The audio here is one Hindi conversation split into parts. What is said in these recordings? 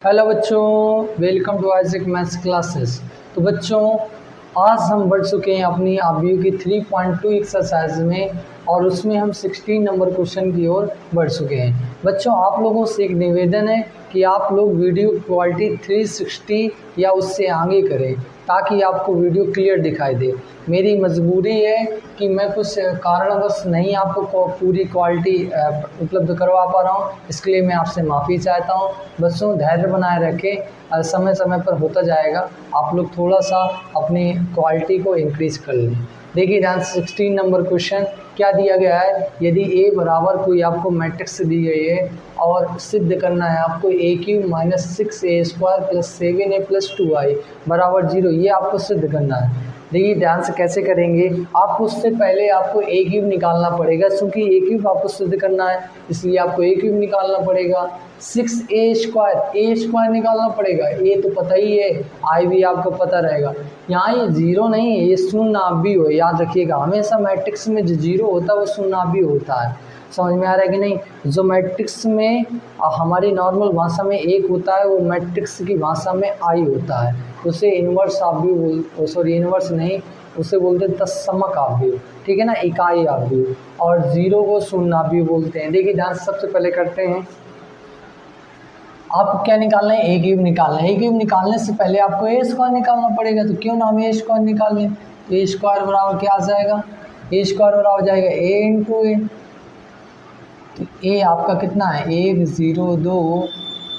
हेलो बच्चों, welcome to Isaac maths classes. तो बच्चों, आज हम बढ़ चुके हैं अपनी आबीयू की 3.2 एक्सरसाइज में और उसमें हम 16 नंबर क्वेश्चन की ओर बढ़ चुके हैं। बच्चों, आप लोगों से एक निवेदन है कि आप लोग वीडियो क्वालिटी 360 या उससे आगे करें ताकि आपको वीडियो क्लियर दिखाई दे। मेरी मजबूरी है कि मैं कुछ कारणवश नहीं आपको पूरी क्वालिटी उपलब्ध करवा पा रहा हूँ, इसके लिए मैं आपसे माफ़ी चाहता हूँ। बच्चों, धैर्य बनाए रखें, समय समय पर होता जाएगा। आप लोग थोड़ा सा अपनी क्वालिटी को इंक्रीज कर लें। देखिए ध्यान, 16 नंबर क्वेश्चन क्या दिया गया है। यदि ए बराबर कोई आपको मैट्रिक्स दी गई है और सिद्ध करना है आपको a³ - 6a² + 7a + 2i बराबर 0, ये आपको सिद्ध करना है। देखिए ध्यान से कैसे करेंगे। आपको उससे पहले आपको a³ निकालना पड़ेगा, क्योंकि a³ आपको सिद्ध करना है इसलिए आपको a³ निकालना पड़ेगा। 6a² निकालना पड़ेगा। a तो पता ही है, i भी आपको पता रहेगा। यहाँ ये 0 नहीं है, ये शून्यावधि हो, याद रखिएगा। हमेशा मैट्रिक्स में जो 0 होता है वो शून्यावधि होता है। समझ में आ रहा है कि नहीं। जो मैट्रिक्स में हमारी नॉर्मल भाषा में 1 होता है, वो मैट्रिक्स की भाषा में i होता है। उसे इन्वर्स आव्यूह, सॉरी इन्वर्स नहीं, उसे बोलते हैं तत्समक आव्यूह, ठीक है ना, इकाई आव्यूह। और 0 को शून्यावधि बोलते हैं। देखिए ध्यान, सबसे पहले करते हैं। आपको क्या निकालना है, a³ निकालना है। a³ निकालने से पहले आपको a² निकालना पड़ेगा। तो क्यों ना हम a² निकाल लें। तो a² बराबर क्या आ जाएगा, a² बराबर हो जाएगा a × a। तो a आपका कितना है, 1 0 2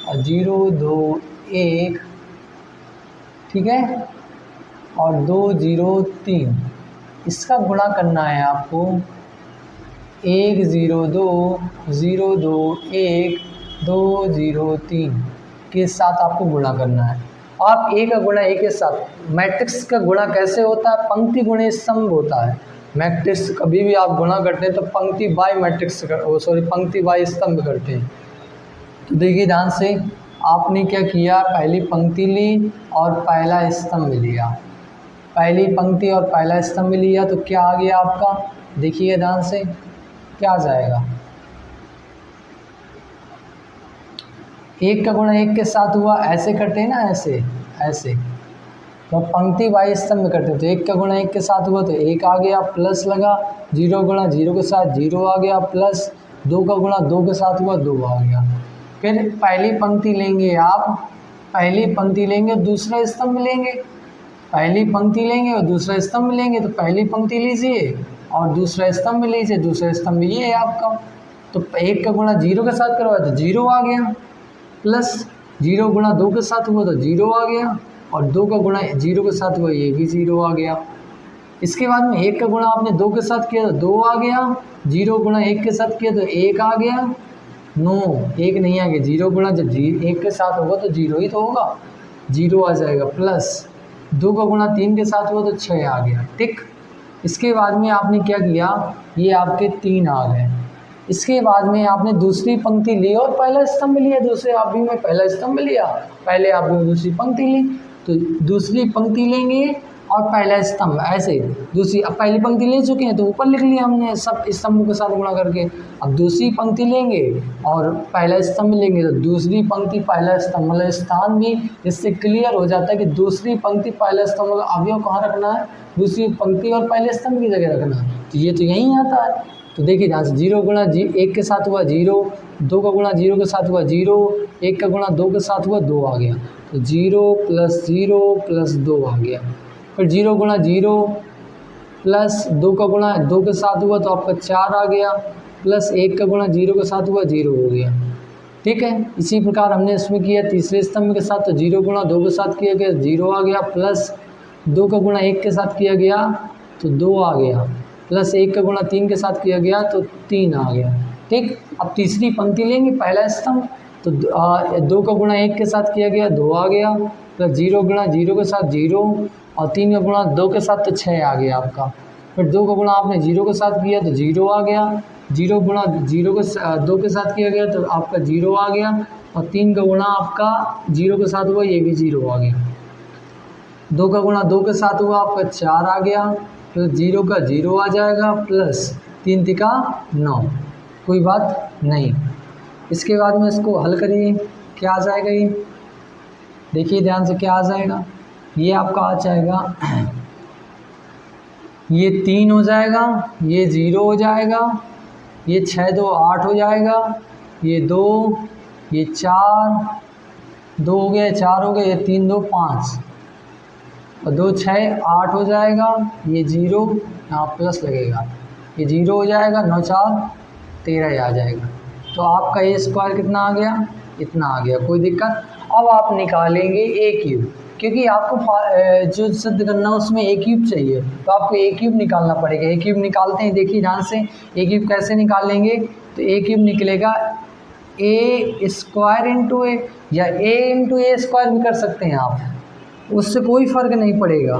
और 0 2 1, ठीक है, और 2 0 3। इसका गुणा करना है आपको 1 0 2 0 2 1 2 0 3 के साथ आपको गुणा करना है। आप a का गुणा a के साथ, मैट्रिक्स का गुणा कैसे होता है, पंक्ति गुणे स्तंभ होता है। मैट्रिक्स कभी भी आप गुणा करते हैं तो पंक्ति बाय मैट्रिक्स पंक्ति बाय स्तंभ करते हैं। तो देखिए ध्यान से, आपने क्या किया, पहली पंक्ति ली और पहला स्तंभ लिया। पहली पंक्ति और पहला स्तंभ लिया तो क्या आ गया आपका, देखिए ध्यान से क्या आ जाएगा। 1 का गुणा 1 के साथ हुआ, ऐसे करते हैं ना, ऐसे तो पंक्ति बाई स्तंभ करते हैं। तो 1 का गुणा 1 के साथ हुआ तो 1 आ गया, प्लस लगा, 0 गुणा 0 के साथ 0 आ गया, प्लस 2 का गुणा 2 के साथ हुआ 2 आ गया। फिर पहली पंक्ति लेंगे आप, पहली पंक्ति लेंगे दूसरा स्तंभ लेंगे, पहली पंक्ति लेंगे और दूसरा स्तंभ लेंगे। तो पहली पंक्ति लीजिए और दूसरा स्तंभ लीजिए, दूसरा स्तंभ ये है आपका। तो 1 का गुणा 0 के साथ करवाया तो 0 आ गया, प्लस 0 गुणा 2 के साथ हुआ तो 0 आ गया, और 2 का गुणा 0 के साथ हुआ ये भी 0 आ गया। इसके बाद में 1 का गुणा आपने 2 के साथ किया तो 2 आ गया, 0 गुणा 1 के साथ किया तो 1 आ गया। नो, 1 नहीं आ गया, 0 गुणा जब 1 के साथ होगा तो 0 ही तो होगा, 0 आ जाएगा। प्लस 2 का गुणा 3 के साथ हुआ तो 6 आ गया, ठीक। इसके बाद में आपने क्या किया, ये आपके 3 आ गए। इसके बाद में आपने दूसरी पंक्ति ली और पहला स्तंभ लिया, दूसरे आव्यूह में पहला स्तंभ लिया, पहले आव्यूह में दूसरी पंक्ति ली। तो दूसरी पंक्ति लेंगे और पहला स्तंभ, ऐसे दूसरी, अब पहली पंक्ति ले चुके हैं तो ऊपर लिख लिया हमने सब स्तंभों के साथ गुणा करके। अब दूसरी पंक्ति लेंगे और पहला स्तंभ लेंगे तो दूसरी पंक्ति पहला स्तंभ, मतलब स्थान भी इससे क्लियर हो जाता है कि दूसरी पंक्ति पहला स्तंभ, मतलब अवयव कहाँ रखना है, दूसरी पंक्ति और पहले स्तंभ की जगह रखना है। तो ये तो यहीं आता है। तो देखिए ध्यान से, 0 गुणा 1 के साथ हुआ 0, 2 का गुणा 0 के साथ हुआ 0, 1 का गुणा 2 के साथ हुआ 2 आ गया। तो 0 + 0 + 2 आ गया। फिर 0 गुणा 0 प्लस 2 का गुणा 2 के साथ हुआ तो आपका 4 आ गया, प्लस 1 का गुणा 0 के साथ हुआ 0 हो गया, ठीक है। इसी प्रकार हमने इसमें किया तीसरे स्तंभ के साथ, तो 0 गुणा 2 के साथ किया गया 0 आ गया, प्लस 2 का गुणा 1 के साथ किया गया तो 2 आ गया, प्लस 1 का गुणा 3 के साथ किया गया तो 3 आ गया, ठीक। अब तीसरी पंक्ति लेंगे, पहला स्तंभ, तो 2 का गुणा 1 के साथ किया गया 2 आ गया, प्लस 0 गुणा 0 के साथ 0 और 3 का गुणा 2 के साथ तो 6 आ गया आपका। फिर 2 का गुणा आपने 0 के साथ किया तो 0 आ गया, 0 गुणा 0 के 2 के साथ किया गया तो आपका 0 आ गया, और 3 का गुणा आपका 0 के साथ हुआ ये भी 0 आ गया। 2 का गुणा 2 के साथ हुआ आपका 4 आ गया, प्लस 0 का 0 आ जाएगा, प्लस 3 तिका 9, कोई बात नहीं। इसके बाद में इसको हल करिए, क्या आ जाएगा ये, देखिए ध्यान से क्या आ जाएगा, ये आपका आ जाएगा, ये 3 हो जाएगा, ये 0 हो जाएगा, ये 6 2 8 हो जाएगा, ये 2, ये 4, 2 हो गया, 4 हो गया, ये 3 2 5 और 2 6 8 हो जाएगा, ये 0 यहाँ प्लस लगेगा, ये 0 हो जाएगा, 9 4 13 आ जाएगा। तो आपका ए स्क्वायर कितना आ गया, इतना आ गया, कोई दिक्कत। अब आप निकालेंगे ए क्यूब, क्योंकि आपको जो सिद्ध करना है उसमें ए क्यूब चाहिए, तो आपको ए क्यूब निकालना पड़ेगा। ए क्यूब निकालते हैं, देखिए ध्यान से, ए क्यूब कैसे निकालेंगे, तो ए क्यूब निकलेगा ए स्क्वायर इंटू ए, या ए इंटू ए स्क्वायर भी कर सकते हैं आप, उससे कोई फ़र्क नहीं पड़ेगा।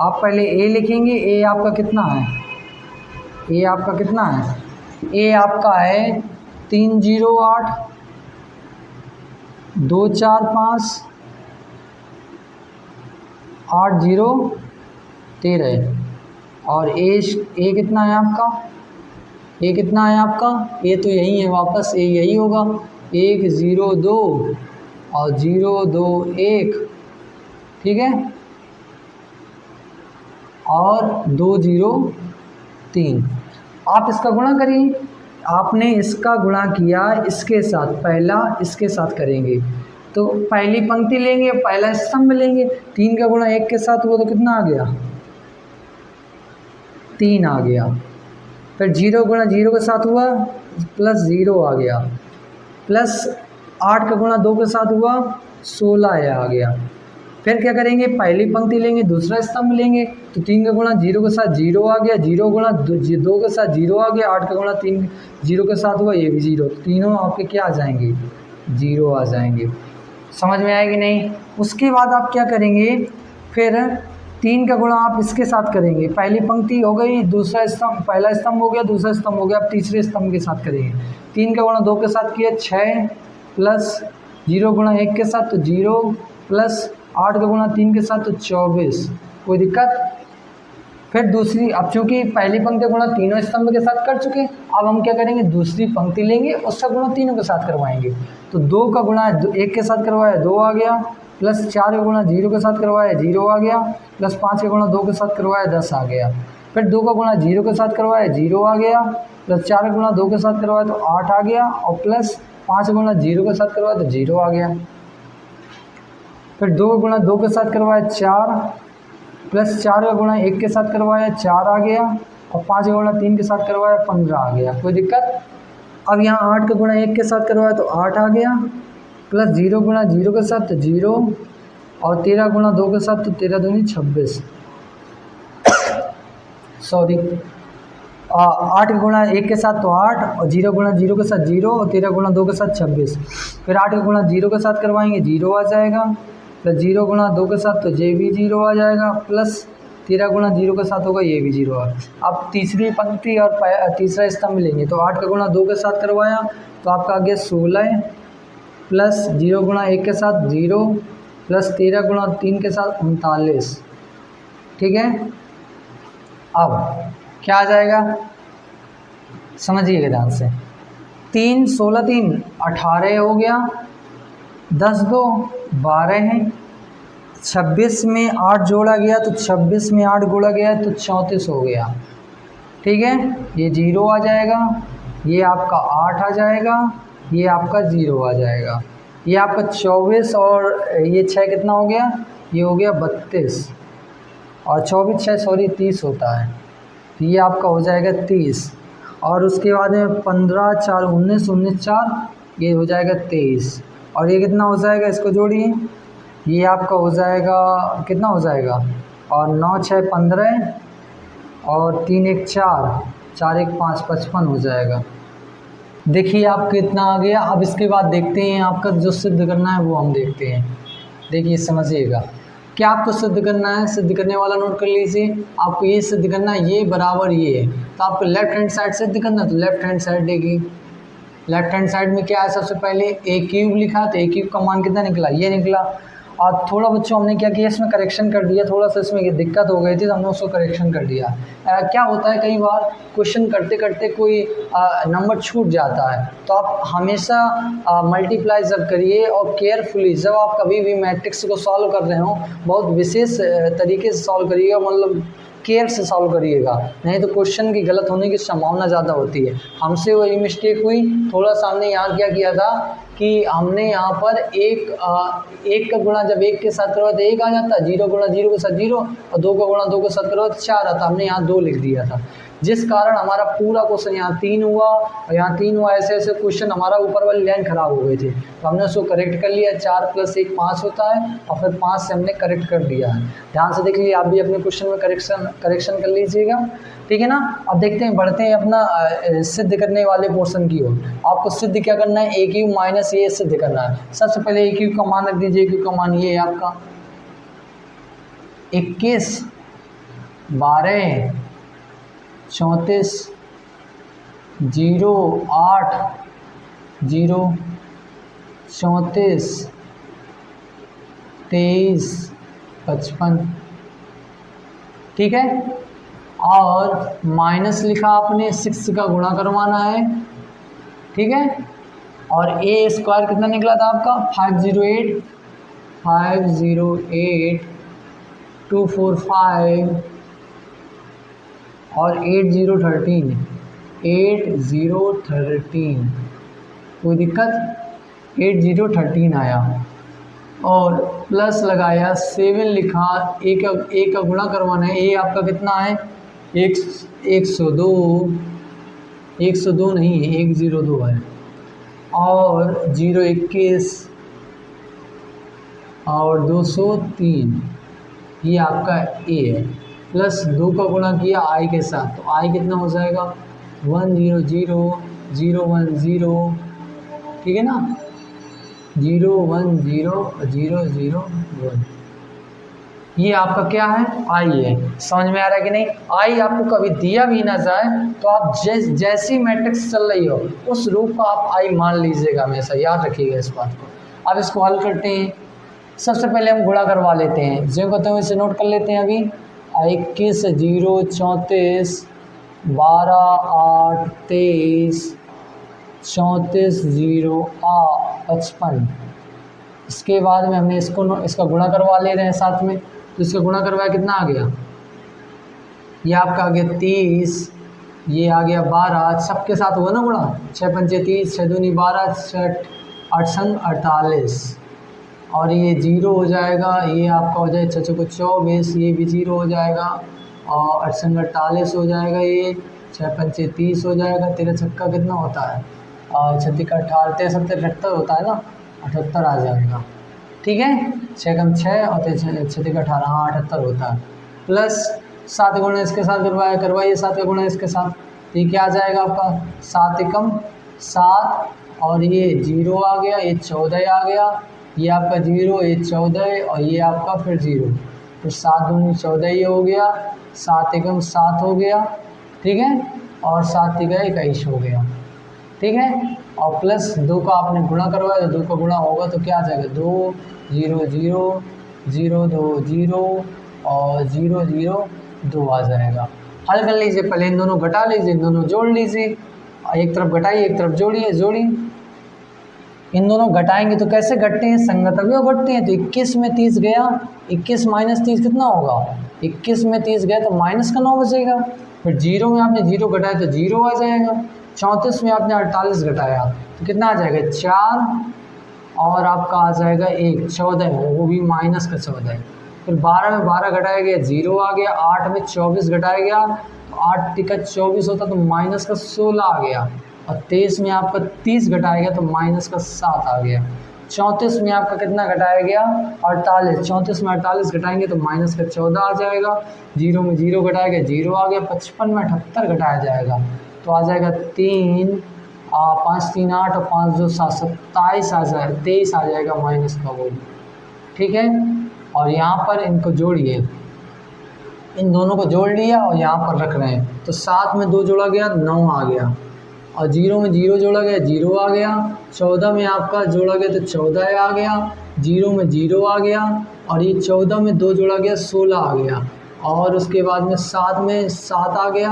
आप पहले ए लिखेंगे, ए आपका कितना है, ए आपका कितना है, ए आपका है 3 0 8 2 4 5 8 0 13, और ए कितना है आपका, ए कितना है आपका, ए तो यही है, वापस ए यही होगा, 1 0 2 और 0 2 1, ठीक है, और 2 0 3। आप इसका गुणा करिए, आपने इसका गुणा किया इसके साथ, पहला इसके साथ करेंगे तो पहली पंक्ति लेंगे, पहला स्तंभ लेंगे, 3 का गुणा 1 के साथ हुआ तो कितना आ गया, 3 आ गया। फिर 0 गुणा 0 के साथ हुआ प्लस 0 आ गया, प्लस 8 का गुणा 2 के साथ हुआ 16 आ गया। फिर क्या करेंगे, पहली पंक्ति लेंगे, दूसरा स्तंभ लेंगे, तो 3 का गुणा 0 के साथ 0 आ गया, 0 गुणा 2 के साथ 0 आ गया, 8 का गुणा 3 0 के साथ हुआ, ये भी 0, तीनों आपके क्या आ जाएंगे, 0 आ जाएंगे। समझ में आएगी नहीं। उसके बाद आप क्या करेंगे, फिर 3 का गुणा आप इसके साथ करेंगे, पहली पंक्ति हो गई, दूसरा स्तंभ, पहला स्तंभ हो गया, दूसरा स्तंभ हो गया, आप तीसरे स्तंभ के साथ करेंगे। 3 का गुणा 2 के साथ किया 6, प्लस 0 गुणा 1 के साथ तो 0, प्लस 8 का गुणा 3 के साथ तो 24, कोई दिक्कत। फिर दूसरी, अब चूँकि पहली पंक्ति गुणा तीनों स्तंभ के साथ कर चुके, अब हम क्या करेंगे, दूसरी पंक्ति लेंगे, उसका गुणा तीनों के साथ करवाएंगे। तो 2 का गुणा 1 के साथ करवाया 2 आ गया, प्लस 4 का गुणा 0 के साथ करवाया 0 आ गया, प्लस 5 का गुणा 2 के साथ करवाया 10 आ गया। फिर 2 का गुणा 0 के साथ करवाया 0 आ गया, प्लस 4 का गुणा 2 के साथ करवाया तो 8 आ गया, और प्लस 5 का गुणा 0 के साथ करवाया तो 0 आ गया। फिर 2 का गुणा 2 के साथ करवाया 4, प्लस 4 का गुणा 1 के साथ करवाया 4 आ गया, और 5 का गुणा 3 के साथ करवाया 15 आ गया, कोई दिक्कत। अब यहाँ 8 का गुणा 1 के साथ करवाया तो 8 आ गया, प्लस 0 गुणा 0 के साथ तो 0, और 13 गुणा 2 के साथ तो 13 दूनी 26, सॉरी 8 गुणा 1 के साथ तो 8, और 0 गुणा 0 के साथ 0, और 13 गुणा 2 के साथ 26। फिर 8 का गुणा 0 के साथ करवाएंगे 0 आ जाएगा, प्लस 0 गुणा 2 के साथ तो ये भी 0 आ जाएगा, प्लस 13 गुणा 0 के साथ होगा ये भी 0 आ। अब तीसरी पंक्ति और तीसरा स्तंभ लेंगे, तो 8 का गुणा 2 के साथ करवाया तो आपका आ गया 16, प्लस 0 गुणा 1 के साथ 0, प्लस 13 गुणा 3 के साथ 39, ठीक है। अब क्या आ जाएगा, समझिएगा ध्यान से, 3 16 3 18 हो गया, 10 2 12 है, 26 में 8 जोड़ा गया तो 26 में 8 जोड़ा गया तो 34 हो गया, ठीक है। ये 0 आ जाएगा, ये आपका 8 आ जाएगा, ये आपका 0 आ जाएगा, ये आपका 24, और ये 6 कितना हो गया, ये हो गया 32, और 24 6 सॉरी 30 होता है, ये आपका हो जाएगा 30, और उसके बाद में 15 4 19 19 4 ये हो जाएगा 23, और ये कितना हो जाएगा, इसको जोड़िए, ये आपका हो जाएगा कितना हो जाएगा, और 9 6 15, और 3 1 4 4 1 5 55 हो जाएगा। देखिए आप कितना आ गया। अब इसके बाद देखते हैं आपका जो सिद्ध करना है वो हम देखते हैं। देखिए समझिएगा, क्या आपको सिद्ध करना है, सिद्ध करने वाला नोट कर लीजिए। आपको ये सिद्ध करना है, ये बराबर ये है, तो आपको लेफ्ट हैंड साइड सिद्ध करना है, तो लेफ्ट हैंड साइड देखिए। लेफ्ट हैंड साइड में क्या है, सबसे पहले ए क्यूब लिखा, तो ए क्यूब का मान कितना निकला, ये निकला। और थोड़ा बच्चों हमने क्या किया, इसमें करेक्शन कर दिया, थोड़ा सा इसमें दिक्कत हो गई थी तो हमने उसको करेक्शन कर दिया। क्या होता है कई बार क्वेश्चन करते करते कोई नंबर छूट जाता है, तो आप हमेशा मल्टीप्लाई जब करिए और केयरफुली जब आप कभी भी मैट्रिक्स को सॉल्व कर रहे हो बहुत विशेष तरीके से सॉल्व करिएगा, मतलब केयर से सॉल्व करिएगा, नहीं तो क्वेश्चन की गलत होने की संभावना ज़्यादा होती है। हमसे वही मिस्टेक हुई, थोड़ा सा हमने यहाँ क्या किया था कि हमने यहाँ पर एक का गुणा जब एक के साथ करवा तो एक आ जाता, 0 गुणा 0 के साथ 0 और 2 का गुणा 2 के साथ करवा तो 4 आता, हमने यहाँ 2 लिख दिया था, जिस कारण हमारा पूरा क्वेश्चन यहाँ 3 हुआ और यहाँ 3 हुआ, ऐसे ऐसे क्वेश्चन हमारा ऊपर वाली लाइन खराब हो गई थी, तो हमने उसको करेक्ट कर लिया। 4 + 1 5 होता है और फिर 5 से हमने करेक्ट कर दिया है। ध्यान से देख लीजिए, आप भी अपने क्वेश्चन में करेक्शन कर लीजिएगा, ठीक है ना। अब देखते हैं, बढ़ते हैं अपना सिद्ध करने वाले पोर्शन की ओर। आपको सिद्ध क्या करना है, a क्यूब माइनस ये सिद्ध करना है। सबसे पहले a क्यूब का मान रख दीजिए, a क्यूब का मान ये है आपका 21 12 34 0 8 0 34 23 55, ठीक है। और माइनस लिखा आपने 6 का गुणा करवाना है, ठीक है। और a स्क्वायर कितना निकला था आपका 508 245 और 8013 कोई दिक्कत, 8013 आया। और प्लस लगाया 7 लिखा, एक का गुणा करवाना है, ए आपका कितना है 102 नहीं है 102 है, और 021 और 203 ये आपका ए है। प्लस 2 का गुणा किया आई के साथ, तो आई कितना हो जाएगा 100 ठीक है ना, 010 ये आपका क्या है आई है। समझ में आ रहा है कि नहीं। आई आपको कभी दिया भी ना जाए तो आप जैसी मैट्रिक्स चल रही हो उस रूप का आप आई मान लीजिएगा, हमेशा याद रखिएगा इस बात को। अब इसको हल करते हैं। सबसे पहले हम गुणा करवा लेते हैं, जो कहते हैं इसे नोट कर लेते हैं अभी। 21 0 34 12 8 23 34 0 55। इसके बाद में हमने इसका गुणा करवा ले रहे हैं साथ में, तो इसका गुणा करवाया कितना आ गया, ये आपका आ गया 30, ये आ गया 12, सबके साथ हुआ ना गुणा, 6 पंचे 30, 6 दूनी 12, 6 8 संग 48, और ये 0 हो जाएगा, ये आपका हो जाएगा 6 चौको 24, ये भी 0 हो जाएगा, और 8 संग 48 हो जाएगा, ये 6 पंचे 30 हो जाएगा, 13 छक्का कितना होता है, और 36 का 18 78 होता है ना, 78 आ जाएगा, ठीक है। 6 कम 6 और 36 का 18, हाँ 78 होता है। प्लस 7 गुणा इसके साथ करवाइए 7 का गुणा इसके साथ, ये क्या आ जाएगा आपका 7 एकम 7, और ये 0 आ गया, ये 14 आ गया, ये आपका 0, ये 14 और ये आपका फिर 0, तो 7 दूनी 14 ये हो गया, 7 एकम 7 हो गया, ठीक है, और 7 तिका 21 हो गया, ठीक है। और प्लस 2 का आपने गुणा करवाया तो 2 का गुणा होगा तो क्या आ जाएगा 2 0 0 0 2 0 और 0 0 2 आ जाएगा। हल कर लीजिए, पहले इन दोनों घटा लीजिए, इन दोनों जोड़ लीजिए, एक तरफ घटाइए एक तरफ जोड़िए। इन दोनों घटाएंगे तो कैसे घटते हैं, संगत अवयव घटते हैं। तो 21 में 30 गया, 21 माइनस 30 कितना होगा, 21 में 30 गया तो माइनस का 9 बचेगा, फिर 0 में आपने 0 घटाया तो 0 आ जाएगा, 34 में आपने 48 घटाया तो कितना आ जाएगा 4, और आपका आ जाएगा 1 14 में, वो भी माइनस का 14 है। फिर 12 में 12 घटाया गया 0 आ गया, 8 में 24 घटाया गया तो 8 तिका 24 होता तो माइनस का 16 आ गया, और 23 में आपका 30 घटाया गया तो माइनस का 7 आ गया। 34 में आपका कितना घटाया गया 48, 34 में 48 घटाएंगे तो माइनस का 14 आ जाएगा, 0 में 0 घटाया गया 0 आ गया, 55 में 78 घटाया जाएगा तो आ जाएगा 3 5 3 8 और 5 2 7 27 आ जाएगा, 23 आ जाएगा माइनस का वो, ठीक है। और यहाँ पर इनको जोड़िए, इन दोनों को जोड़ लिया और यहाँ पर रख रहे हैं तो 7 में 2 जोड़ा गया 9 आ गया, और 0 में 0 जोड़ा गया 0 आ गया, 14 में आपका जोड़ा गया तो 14 आ गया, जीरो में जीरो आ गया, और ये 14 में 2 जोड़ा गया 16 आ गया, और उसके बाद में 7 में 7 आ गया,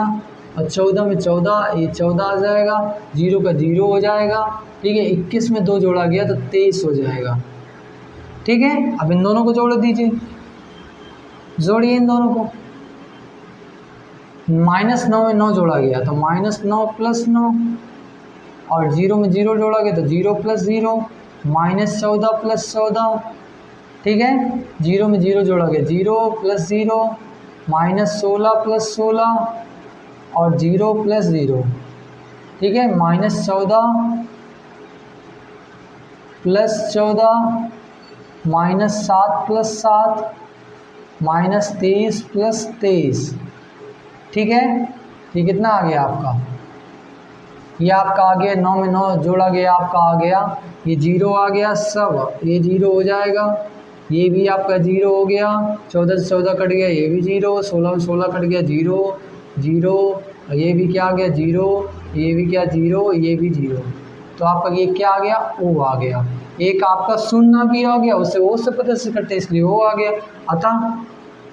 और 14 में 14, ये 14 आ जाएगा, जीरो का जीरो हो जाएगा। ठीक है, 21 में 2 जोड़ा गया तो 23 हो जाएगा। ठीक है, अब इन दोनों को जोड़ दीजिए, जोड़िए इन दोनों को। -9 में 9 जोड़ा गया तो -9 + 9, और जीरो में जीरो जोड़ा गया तो 0 + 0, -14 + 14। ठीक है, जीरो में जीरो जोड़ा गया 0 + 0, -16 + 16, और 0 + 0। ठीक है, -14 + 14, -7 + 7, -23 + 23। ठीक है, ये कितना आ गया आपका? ये आपका आ गया 9 में 9 जोड़ा गया, आपका आ गया ये 0 आ गया, सब ये 0 हो जाएगा, ये भी आपका 0 हो गया, 14 से 14 कट गया, ये भी 0, 16 में 16 कट गया 0 0, ये भी क्या आ गया 0, ये भी क्या 0, ये भी 0। तो आपका ये क्या आ गया? ओ आ गया। एक आपका शून्य भी आ गया, उससे ओ से प्रदर्शित करते इसलिए ओ आ गया। अतः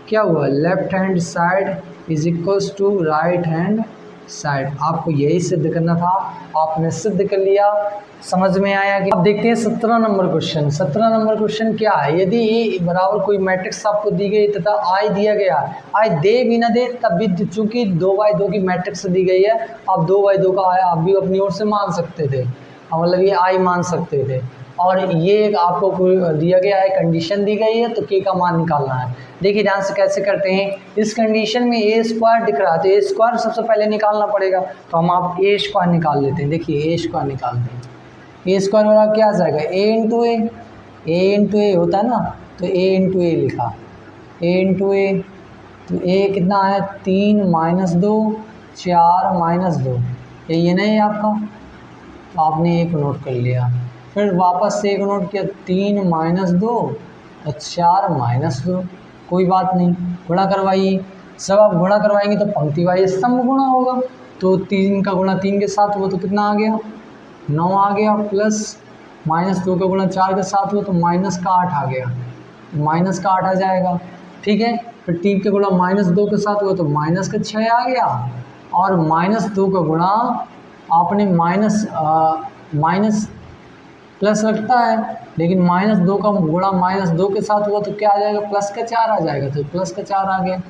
क्या हुआ? Left hand side is equals to right hand side. आपको यही सिद्ध करना था, आपने सिद्ध कर लिया। समझ में आया कि? अब देखते हैं 17 नंबर क्वेश्चन। 17 नंबर क्वेश्चन क्या है? यदि ए बराबर कोई मैट्रिक्स आपको दी गई तथा आई दिया गया, आई दे भी ना दे तब भी, चूंकि 2/2 की मैट्रिक्स दी गई है, आप 2/2 का आई आप भी अपनी ओर से मान सकते थे, मतलब ये आई मान सकते थे। और ये आपको कोई दिया गया है, कंडीशन दी गई है, तो के का मान निकालना है। देखिए ध्यान से कैसे करते हैं। इस कंडीशन में ए स्क्वायर दिख रहा है तो ए स्क्वायर सबसे पहले निकालना पड़ेगा, तो हम आप ए स्क्वायर निकाल लेते हैं। देखिए ए स्क्वायर निकालते हैं, ए स्क्वायर बराबर क्या आ जाएगा? ए इंटू ए होता है ना, तो ए इंटू ए लिखा, ए इंटू ए, तो ए कितना है? 3 - 2 4 - 2, ये नहीं है आपका, तो आपने एक नोट कर लिया। फिर वापस से एक नोट किया, 3 - 2 और 4 - 2, कोई बात नहीं, गुणा करवाइए। जब आप गुणा करवाएंगे तो पंक्ति वाइज स्तंभ गुणा होगा, तो 3 का गुणा 3 के साथ हुआ तो कितना आ गया? 9 आ गया, प्लस -2 का गुणा 4 के साथ हुआ तो -8 आ गया, -8 आ जाएगा। ठीक है, फिर 3 का गुणा -2 के साथ हुआ तो -6 आ गया, और -2 का गुणा आपने माइनस प्लस रखता है, लेकिन -2 का गुणा -2 के साथ हुआ तो क्या आ जाएगा? +4 आ जाएगा, तो +4 आ गया।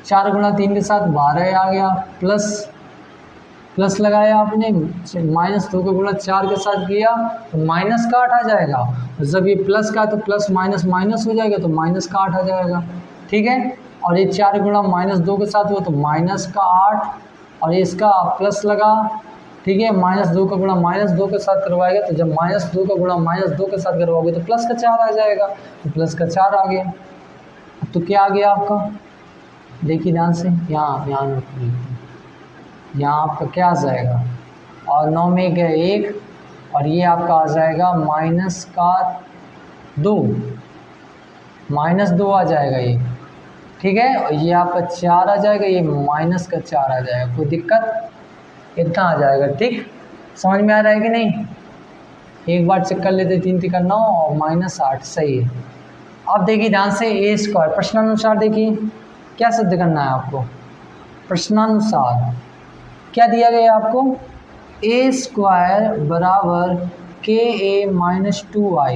4 गुणा 3 के साथ 12 आ गया, प्लस लगाया आपने, -2 का गुणा 4 के साथ किया तो -8 आ जाएगा, और जब ये प्लस का तो प्लस माइनस माइनस हो जाएगा तो -8 आ जाएगा। ठीक है, और ये 4 गुणा -2 के साथ हुआ तो -8, और इसका प्लस लगा। ठीक है, -2 का गुणा -2 के साथ करवाएगा, तो जब -2 का गुणा -2 के साथ करवाओगे तो +4 आ जाएगा, तो +4 आ गया। तो क्या आ गया आपका? देखिए ध्यान से, यहाँ यहाँ आपका क्या आ जाएगा? और 9 में 1, और ये आपका आ जाएगा -2 आ जाएगा ये। ठीक है, और ये आपका 4 आ जाएगा, ये -4 आ जाएगा, कोई दिक्कत? इतना आ जाएगा। ठीक, समझ में आ रहा है कि नहीं? एक बार चेक कर लेते, 3 × 9 और -8, सही है। अब देखिए ध्यान से, ए स्क्वायर प्रश्नानुसार देखिए क्या सिद्ध करना है आपको। प्रश्नानुसार क्या दिया गया आपको? ए स्क्वायर बराबर KA - 2I,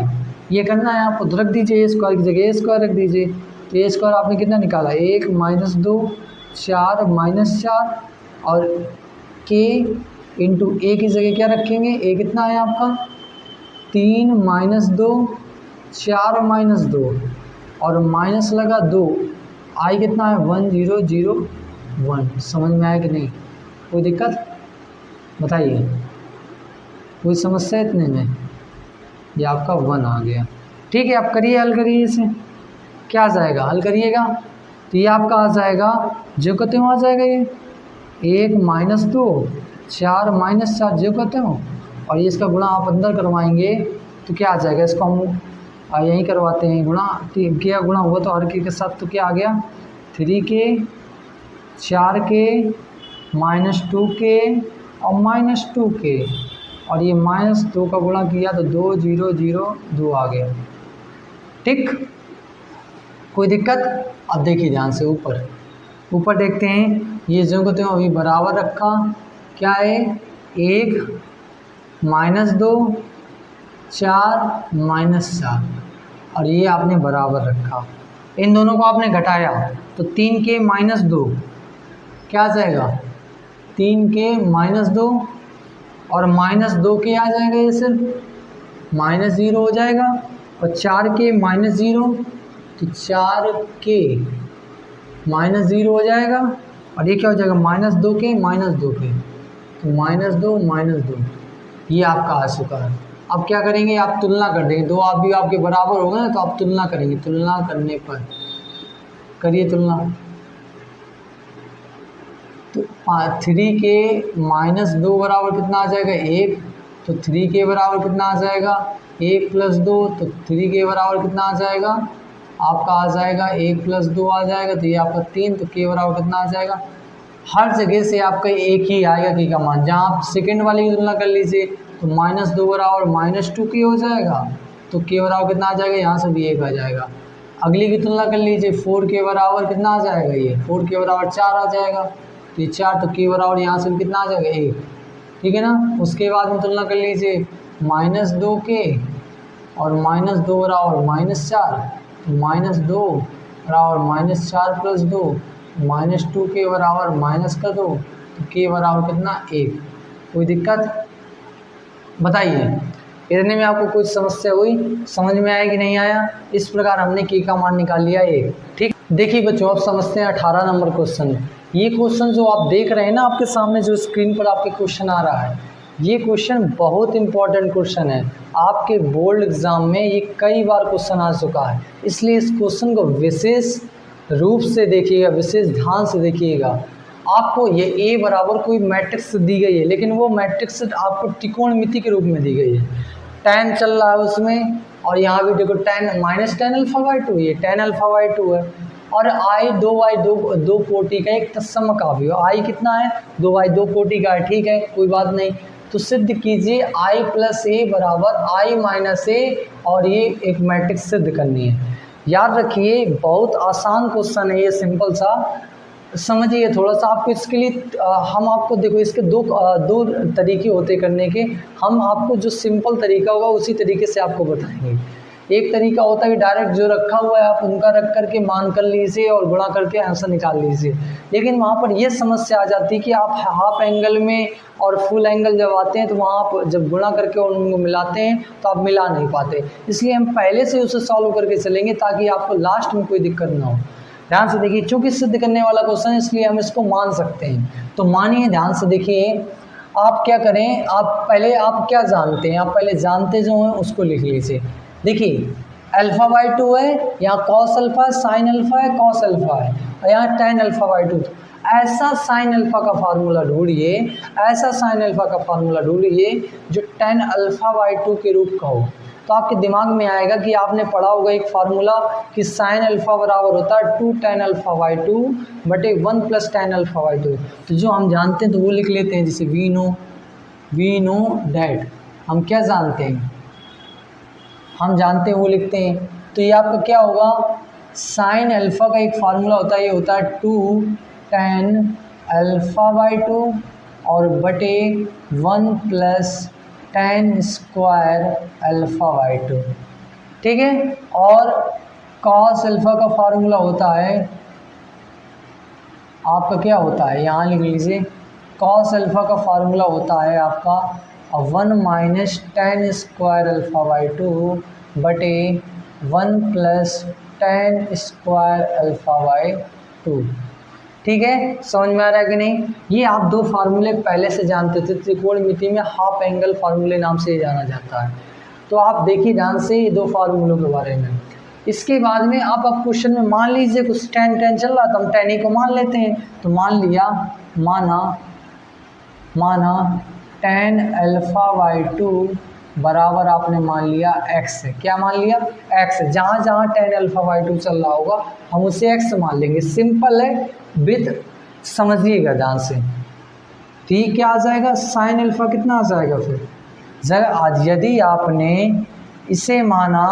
ये करना है आपको। तो रख दीजिए ए स्क्वायर की जगह ए स्क्वायर रख दीजिए, तो ए स्क्वायर आपने कितना निकाला? 1 - 2 4 -4, और K इंटू ए की जगह क्या रखेंगे? ए कितना है आपका? 3 - 2 4 - 2, और माइनस लगा 2, आई कितना है? 1 0 0 1। समझ में आया कि नहीं? कोई दिक्कत बताइए, कोई समस्या इतने में? ये आपका 1 आ गया। ठीक है, आप करिए, हल करिए इसे, क्या आ जाएगा? हल करिएगा तो ये आपका आ जाएगा, जो कहते हो आ जाएगा ये 1 - 2 4 -4 जो कहते हो, और ये इसका गुणा आप अंदर करवाएंगे तो क्या आ जाएगा? इसको हम यहीं करवाते हैं गुणा, क्या गुणा हुआ तो हर के साथ, तो क्या आ गया? 3K 4K -2K और -2K, और ये -2 का गुणा किया तो 2 0 0 2 आ गया। ठीक, कोई दिक्कत? अब देखिए ध्यान से ऊपर देखते हैं। ये जो को तो अभी बराबर रखा, क्या है 1 -2 4 -4, और ये आपने बराबर रखा। इन दोनों को आपने घटाया तो 3 के -2 क्या आ जाएगा, 3 के -2 और -2 के आ जाएगा, ये सिर्फ -0 हो जाएगा, और 4 के -0 तो 4 के -0 हो जाएगा, और ये क्या हो जाएगा -2 के -2 के, तो -2 ये आपका आ चुका है। अब क्या करेंगे, आप तुलना कर देंगे, दो आप भी आपके बराबर हो गए ना, तो आप तुलना करेंगे। तुलना करने पर करिए तुलना, तो 3 के -2 बराबर कितना आ जाएगा 1, तो 3 के बराबर कितना आ जाएगा 1 + 2, तो 3 के बराबर कितना आ जाएगा आपका, आ जाएगा 1 + 2 आ जाएगा, तो ये आपका 3, तो के बराबर कितना आ जाएगा। हर जगह से आपका एक ही आएगा की का मान। जहाँ आप सेकंड वाली की तुलना कर लीजिए तो -2 बराबर -2 के हो जाएगा, तो के बराबर कितना आ जाएगा, यहाँ से भी 1 आ जाएगा। अगली की तुलना कर लीजिए, 4 के बराबर कितना आ जाएगा, ये 4 के बराबर 4 आ जाएगा, तो ये 4, तो के बराबर यहाँ से भी कितना आ जाएगा 1। ठीक है ना। उसके बाद में तुलना कर लीजिए -2 के और -2 बराबर -4, तो -2 बराबर -4 + 2, -2 के बराबर -2, तो के बराबर कितना 1। कोई दिक्कत बताइए, इतने में आपको कुछ समस्या हुई, समझ में आया कि नहीं आया। इस प्रकार हमने के का मान निकाल लिया 1। ठीक, देखिए बच्चों अब समझते हैं 18 नंबर क्वेश्चन। ये क्वेश्चन जो आप देख रहे हैं ना आपके सामने, जो स्क्रीन पर आपके क्वेश्चन आ रहा है, ये क्वेश्चन बहुत इंपॉर्टेंट क्वेश्चन है। आपके बोर्ड एग्जाम में ये कई बार क्वेश्चन आ चुका है, इसलिए इस क्वेश्चन को विशेष रूप से देखिएगा, विशेष ध्यान से देखिएगा। आपको ये ए बराबर कोई मैट्रिक्स दी गई है, लेकिन वो मैट्रिक्स आपको त्रिकोणमिति के रूप में दी गई है। tan चल रहा है उसमें, और यहाँ भी देखो tan -tan α/2, ये tan α/2 है, और i 2 कोटि का एक तत्सम काव्य। i कितना है 2 कोटि का है, ठीक है कोई बात नहीं। तो सिद्ध कीजिए i + a बराबर i - a, और ये एक मैट्रिक्स सिद्ध करनी है। याद रखिए बहुत आसान क्वेश्चन है ये, सिंपल सा समझिए थोड़ा सा। आपको इसके लिए हम आपको देखो इसके दो तरीके होते करने के। हम आपको जो सिंपल तरीका होगा उसी तरीके से आपको बताएंगे। एक तरीका होता है कि डायरेक्ट जो रखा हुआ है आप उनका रख करके मान कर लीजिए और गुणा करके आंसर निकाल लीजिए, लेकिन वहाँ पर यह समस्या आ जाती है कि आप हाफ एंगल में और फुल एंगल जब आते हैं तो वहाँ आप जब गुणा करके उनको मिलाते हैं तो आप मिला नहीं पाते। इसलिए हम पहले से उसे सॉल्व करके चलेंगे ताकि आपको लास्ट में कोई दिक्कत ना हो। ध्यान से देखिए, चूंकि सिद्ध करने वाला क्वेश्चन है इसलिए हम इसको मान सकते हैं। तो मानिए, ध्यान से देखिए, आप क्या करें, आप क्या जानते हैं, आप पहले जानते जो हैं उसको लिख लीजिए। देखिए α/2 है, यहाँ cos अल्फा है, sin अल्फा है, cos अल्फा है, और यहाँ tan α/2। ऐसा sin अल्फा का फार्मूला ढूंढिए, ऐसा sin अल्फा का फार्मूला ढूंढिए जो tan α/2 के रूप का हो। तो आपके दिमाग में आएगा कि आपने पढ़ा होगा एक फार्मूला कि sin अल्फा बराबर होता है 2 tan α/2 बटे 1 + tan α/2। तो जो हम जानते हैं तो वो लिख लेते हैं, जैसे वी नो डैट, हम क्या जानते हैं, हम जानते हैं वो लिखते हैं। तो ये आपका क्या होगा, sin अल्फा का एक फार्मूला होता है, ये होता है 2 tan α/2 और बटे 1 + tan स्क्वायर α/2, ठीक है। और cos अल्फा का फार्मूला होता है आपका, क्या होता है यहाँ लिख लीजिए, cos अल्फा का फार्मूला होता है आपका 1 - tan स्क्वायर α/2 बटे 1 + tan स्क्वायर α/2, ठीक है। समझ में आ रहा है कि नहीं। ये आप दो फार्मूले पहले से जानते थे, त्रिकोणमिति में हाफ एंगल फार्मूले नाम से जाना जाता है। तो आप देखिए ध्यान से ये दो फार्मूलों के बारे में। इसके बाद में आप क्वेश्चन में मान लीजिए कुछ tan चल रहा था, हम tan को मान लेते हैं। तो मान लिया, माना tan α/2 बराबर आपने मान लिया x है। क्या मान लिया, x है। जहाँ जहाँ tan α/2 चल रहा होगा हम उसे x मान लेंगे। सिंपल है, विद समझिएगा ध्यान से। ठीक, क्या आ जाएगा sin अल्फा कितना आ जाएगा, फिर यदि आपने इसे माना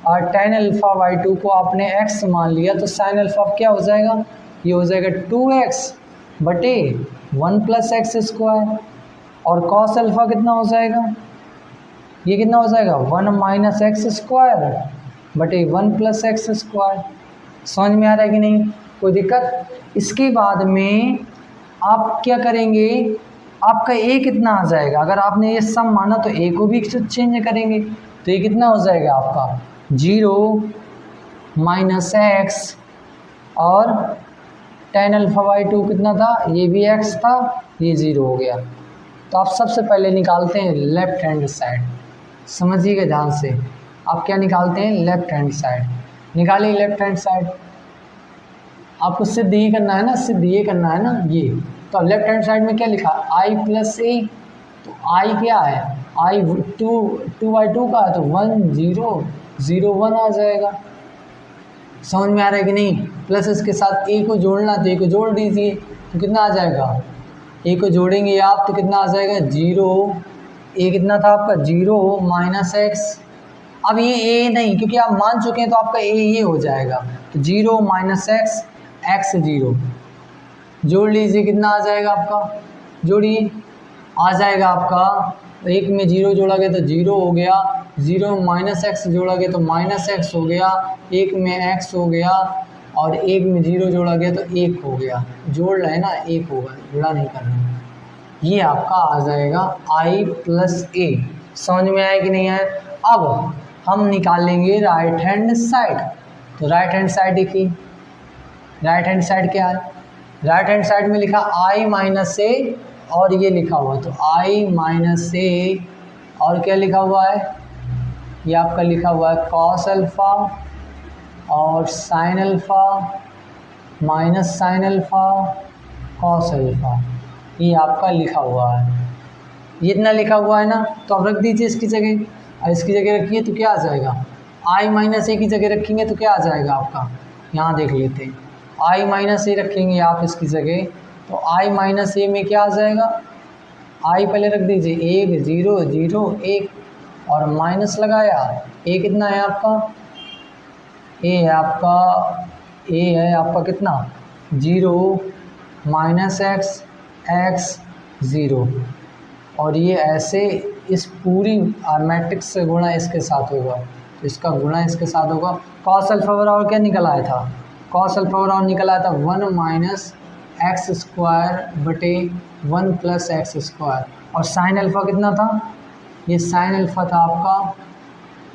और tan α/2 को आपने x मान लिया तो sin α क्या हो जाएगा, ये हो जाएगा 2x बटे 1 + x²। और cos α कितना हो जाएगा, ये कितना हो जाएगा 1 - x² बटे 1 + x²। समझ में आ रहा है कि नहीं, कोई दिक्कत। इसके बाद में आप क्या करेंगे, आपका a कितना आ जाएगा, अगर आपने ये सम माना तो a को भी चेंज करेंगे तो ये कितना हो जाएगा आपका 0 - x और tan α/2 कितना था, ये भी x था, ये 0 हो गया। तो आप सबसे पहले निकालते हैं लेफ्ट हैंड साइड, समझिएगा ध्यान से। आप क्या निकालते हैं, लेफ्ट हैंड साइड निकालिए। लेफ्ट हैंड साइड आपको सिद्ध ये करना है ना, सिद्ध ये करना है ना ये। तो लेफ्ट हैंड साइड में क्या लिखा, i + a, तो i क्या है, i 2/2 का है तो 1 0 0 1 आ जाएगा। समझ में आ रहा है कि नहीं। प्लस इसके साथ a को जोड़ना तो a को जोड़ दीजिए तो कितना आ जाएगा, a को जोड़ेंगे आप तो कितना आ जाएगा 0, a कितना था आपका 0 - x। अब ये a नहीं, क्योंकि आप मान चुके हैं तो आपका a ये हो जाएगा, तो 0 - x x 0 जोड़ लीजिए, कितना आ जाएगा आपका, जोड़िए, आ जाएगा आपका, एक में 0 जोड़ा गया तो 0 हो गया, 0 में -x जोड़ा गया तो -x हो गया, एक में x हो गया और एक में 0 जोड़ा गया तो 1 हो गया। जोड़ रहे हैं ना, 1 होगा, जुड़ा नहीं करना। ये आपका आ जाएगा i + a। समझ में आया कि नहीं आया। अब हम निकालेंगे राइट हैंड साइड। तो राइट हैंड साइड देखिए, राइट हैंड साइड क्या है, राइट हैंड साइड में लिखा i - a और ये लिखा हुआ, तो i - a और क्या लिखा हुआ है, ये आपका लिखा हुआ है cos α और sin α माइनस sin α cos α, ये आपका लिखा हुआ है। ये इतना लिखा हुआ है ना, तो आप रख दीजिए इसकी जगह, और इसकी जगह रखिए तो क्या आ जाएगा, i - a की जगह रखेंगे तो क्या आ जाएगा आपका, यहाँ देख लेते हैं। i - a रखेंगे आप इसकी जगह तो i - a में क्या आ जाएगा, i पहले रख दीजिए, 1 0 0 1 और माइनस लगाया, a कितना है आपका, a है आपका कितना 0 - x x 0, और ये ऐसे इस पूरी मैट्रिक्स से गुणा इसके साथ होगा, तो इसका गुणा इसके साथ होगा। cos α बराबर क्या निकल आया था, cos α बराबर निकल आया था 1 - x² बटे 1 + x²। और sin α कितना था, ये sin α था आपका,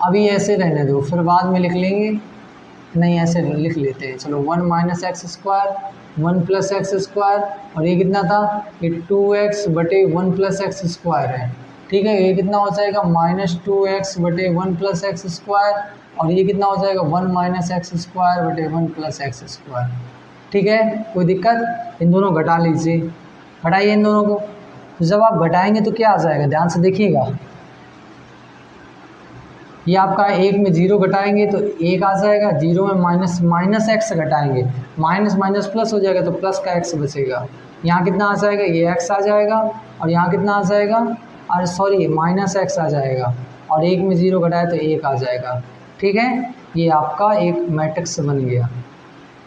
अभी ऐसे रहने दो फिर बाद में लिख लेंगे, नहीं ऐसे लिख लेते हैं, चलो 1 - x² 1 + x² और ये कितना था, ये 2x बटे 1 + x² है, ठीक है। ये कितना हो जाएगा -2x बटे 1 + x² और ये कितना हो जाएगा 1 - x² बटे 1 + x², ठीक है। कोई दिक्कत, इन दोनों घटा लीजिए, घटाइए इन दोनों को। तो जब आप घटाएंगे तो क्या आ जाएगा, ध्यान से देखिएगा, ये आपका 1 में 0 घटाएंगे तो 1 आ जाएगा, 0 में माइनस x घटाएंगे, माइनस प्लस हो जाएगा तो प्लस का x बचेगा। यहाँ कितना आ जाएगा, ये x आ जाएगा और यहाँ कितना आ जाएगा, अरे सॉरी -x आ जाएगा और 1 में 0 घटाए तो 1 आ जाएगा, ठीक है। ये आपका एक मैट्रिक्स बन गया,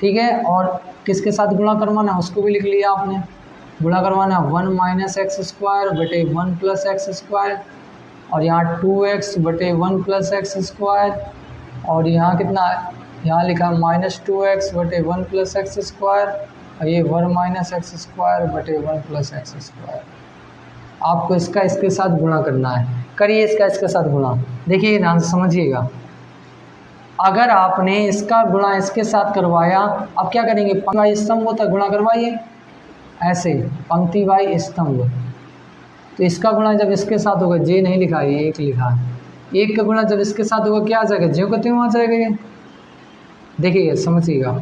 ठीक है। और किसके साथ गुणा करवाना है उसको भी लिख लिया आपने, गुणा करवाना 1 - x² बटे 1 + x² और यहाँ 2x बटे 1 + x² और यहाँ कितना, यहाँ लिखा -2x बटे 1 + x² और ये 1 - x² बटे 1 + x²। आपको इसका इसके साथ गुणा करना है, करिए इसका इसके साथ गुणा, देखिए ध्यान से समझिएगा। अगर आपने इसका गुणा इसके साथ करवाया, अब क्या करेंगे, पंक्ति वाई स्तंभ होता है, गुणा करवाइए ऐसे पंक्ति वाई स्तंभ। तो इसका गुणा जब इसके साथ होगा, जे नहीं लिखा है, ये 1 लिखा है, 1 का गुणा जब इसके साथ होगा क्या आ जाएगा, ज्यों का त्यों आ जाएगा। ये देखिए समझिएगा,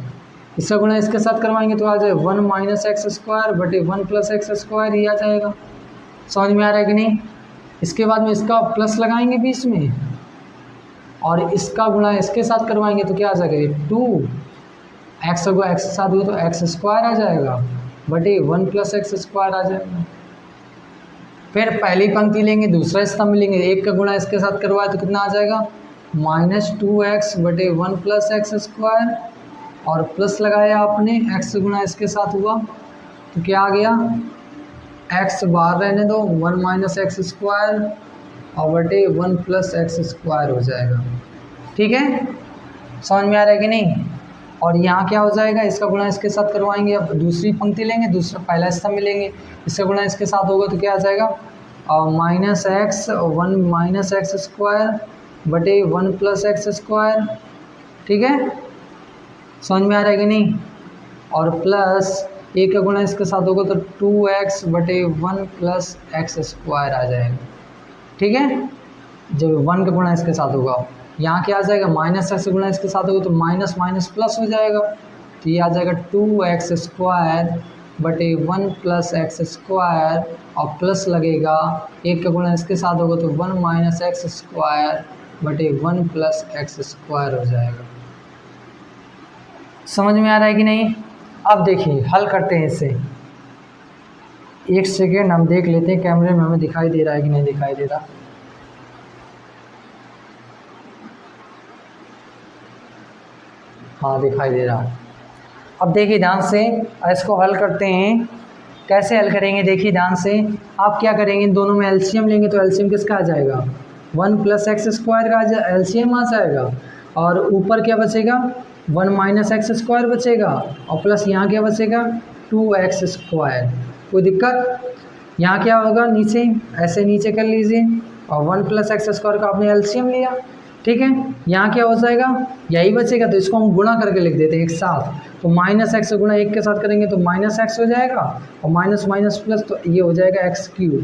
इसका गुणा इसके साथ करवाएंगे तो आ जाएगा 1 - x² बटे 1 + x², ये आ जाएगा। समझ में आ रहा है कि नहीं। इसके बाद में इसका प्लस लगाएंगे बीच में और इसका गुणा इसके साथ करवाएंगे तो क्या आ जाएगा, ये 2 x होगा, x के साथ हुआ तो x² आ जाएगा बटे 1 + x² आ जाएगा। फिर पहली पंक्ति लेंगे, दूसरा स्तंभ लेंगे, 1 का गुणा इसके साथ करवाए तो कितना आ जाएगा -2x/1 + x², और प्लस लगाया आपने, x गुणा इसके साथ हुआ तो क्या आ गया, x बाहर रहने दो, 1 - x² और बटे 1 + x² हो जाएगा। ठीक है, समझ में आ रहा है कि नहीं। और यहाँ क्या हो जाएगा, इसका गुणा इसके साथ करवाएंगे, अब दूसरी पंक्ति लेंगे, दूसरा पहला स्तंभ लेंगे, इसका गुणा इसके साथ होगा तो क्या आ जाएगा -x 1 - x² बटे 1 + x²। ठीक है, समझ में आ रहा है कि नहीं। और प्लस 1 का गुणा इसके साथ होगा तो 2x बटे 1 + x² आ जाएगा। ठीक है, जब 1 का गुणा इसके साथ होगा, यहाँ क्या आ जाएगा -x गुणा इसके साथ होगा तो माइनस माइनस प्लस हो जाएगा, तो ये आ जाएगा 2x² बटे 1 + x² और प्लस लगेगा, 1 का गुणा इसके साथ होगा तो 1 - x² बटे 1 + x² हो जाएगा। समझ में आ रहा है कि नहीं। अब देखिए हल करते हैं इसे, 1 सेकेंड हम देख लेते हैं कैमरे में हमें दिखाई दे रहा है कि नहीं दिखाई दे रहा। हाँ दिखाई दे रहा है। अब देखिए ध्यान से इसको हल करते हैं। कैसे हल करेंगे, देखिए ध्यान से, आप क्या करेंगे, इन दोनों में एलसीएम लेंगे तो एलसीएम किसका आ जाएगा 1 + x² का एलसीएम आ जाएगा, और ऊपर क्या बचेगा 1 - x² बचेगा, और प्लस यहाँ क्या बचेगा 2x²। कोई दिक्कत, यहाँ क्या होगा, नीचे ऐसे नीचे कर लीजिए, और 1 + x² का आपने एलसीएम लिया। ठीक है, यहाँ क्या हो जाएगा, यही बचेगा, तो इसको हम गुणा करके लिख देते हैं एक साथ, तो -x गुणा 1 के साथ करेंगे तो -x हो जाएगा, और माइनस माइनस प्लस तो ये हो जाएगा x³।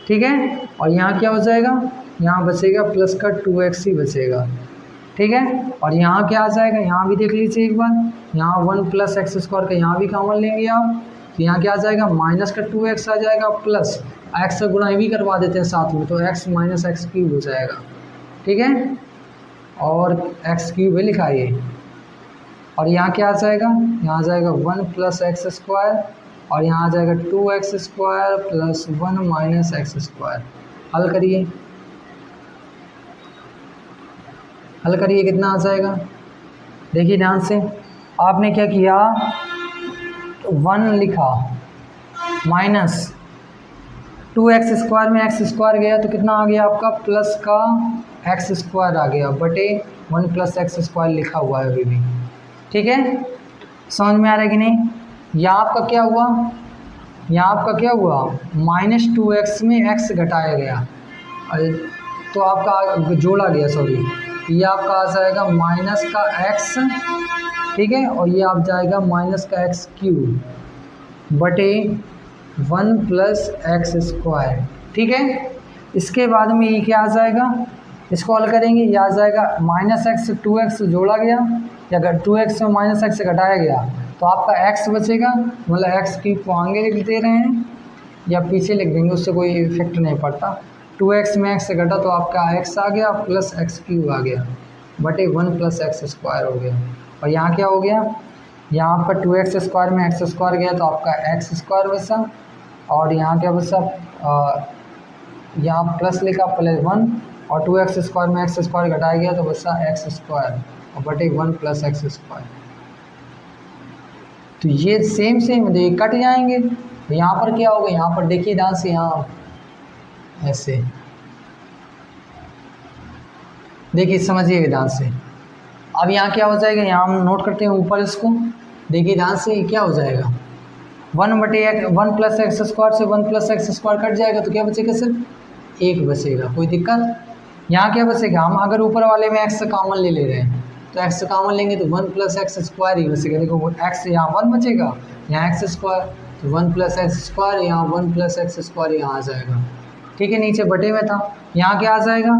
ठीक है, और यहाँ क्या हो जाएगा, यहाँ बचेगा प्लस का 2x ही बचेगा। ठीक है, और यहाँ क्या आ जाएगा, यहाँ भी देख लीजिए एक बार, यहाँ 1 + x² का यहाँ भी कॉमन लेंगे आप, तो यहाँ क्या आ जाएगा माइनस का 2x आ जाएगा, प्लस x का गुणा भी करवा देते हैं साथ में, तो x - x³ हो जाएगा। ठीक है, और x³ भी लिखा है, और यहाँ क्या आ जाएगा, यहाँ आ जाएगा 1 + x² और यहाँ आ जाएगा 2x² + 1 - x²। हल करिए, हल करिए, कितना आ जाएगा, देखिए ध्यान से, आपने क्या किया 1 लिखा, माइनस 2x² में x² गया तो कितना आ गया आपका प्लस का x² आ गया, बटे 1 + x² लिखा हुआ है अभी भी। ठीक है, समझ में आ रहा है कि नहीं। यहाँ आपका क्या हुआ, यहाँ आपका क्या हुआ -2x में x घटाया गया, तो आपका जोड़ा गया, सॉरी, ये आपका आ जाएगा माइनस का x, ठीक है, और ये आप जाएगा माइनस का x³ बटे 1 + x²। ठीक है, इसके बाद में ये क्या आ जाएगा, इसको हल करेंगे, ये आ जाएगा -x 2x जोड़ा गया, या 2x में -x घटाया गया तो आपका x बचेगा, मतलब x³ को आगे लिख दे रहे हैं या पीछे लिख देंगे, उससे कोई इफेक्ट नहीं पड़ता। 2x में x घटा तो आपका x आ गया प्लस x³ आ गया, बटे 1 + x² हो गया। और यहाँ क्या हो गया, यहाँ पर 2x² में x² गया तो आपका x² बचा, और यहाँ क्या बचा, यहाँ प्लस लिखा +1, और 2x² में x² घटाया गया तो बचा x² और बटे 1 + x²। तो ये सेम ये कट जाएंगे, तो यहाँ पर क्या होगा, यहाँ पर देखिए ध्यान से, यहाँ ऐसे देखिए, समझिए ध्यान से। अब यहाँ क्या हो जाएगा, यहाँ हम नोट करते हैं ऊपर इसको, देखिए ध्यान से, क्या हो जाएगा 1 + x² से 1 + x² कट जाएगा तो क्या बचेगा, सिर्फ 1 बचेगा। कोई दिक्कत, यहाँ क्या बचेगा, हम अगर ऊपर वाले में x कॉमन ले ले रहे हैं तो x कॉमन लेंगे तो 1 + x² ही बचेगा। देखो x यहाँ 1 बचेगा, यहाँ x², तो 1 + x², यहाँ 1 + x² यहाँ आ जाएगा। ठीक है, नीचे बटे में था, यहाँ क्या आ जाएगा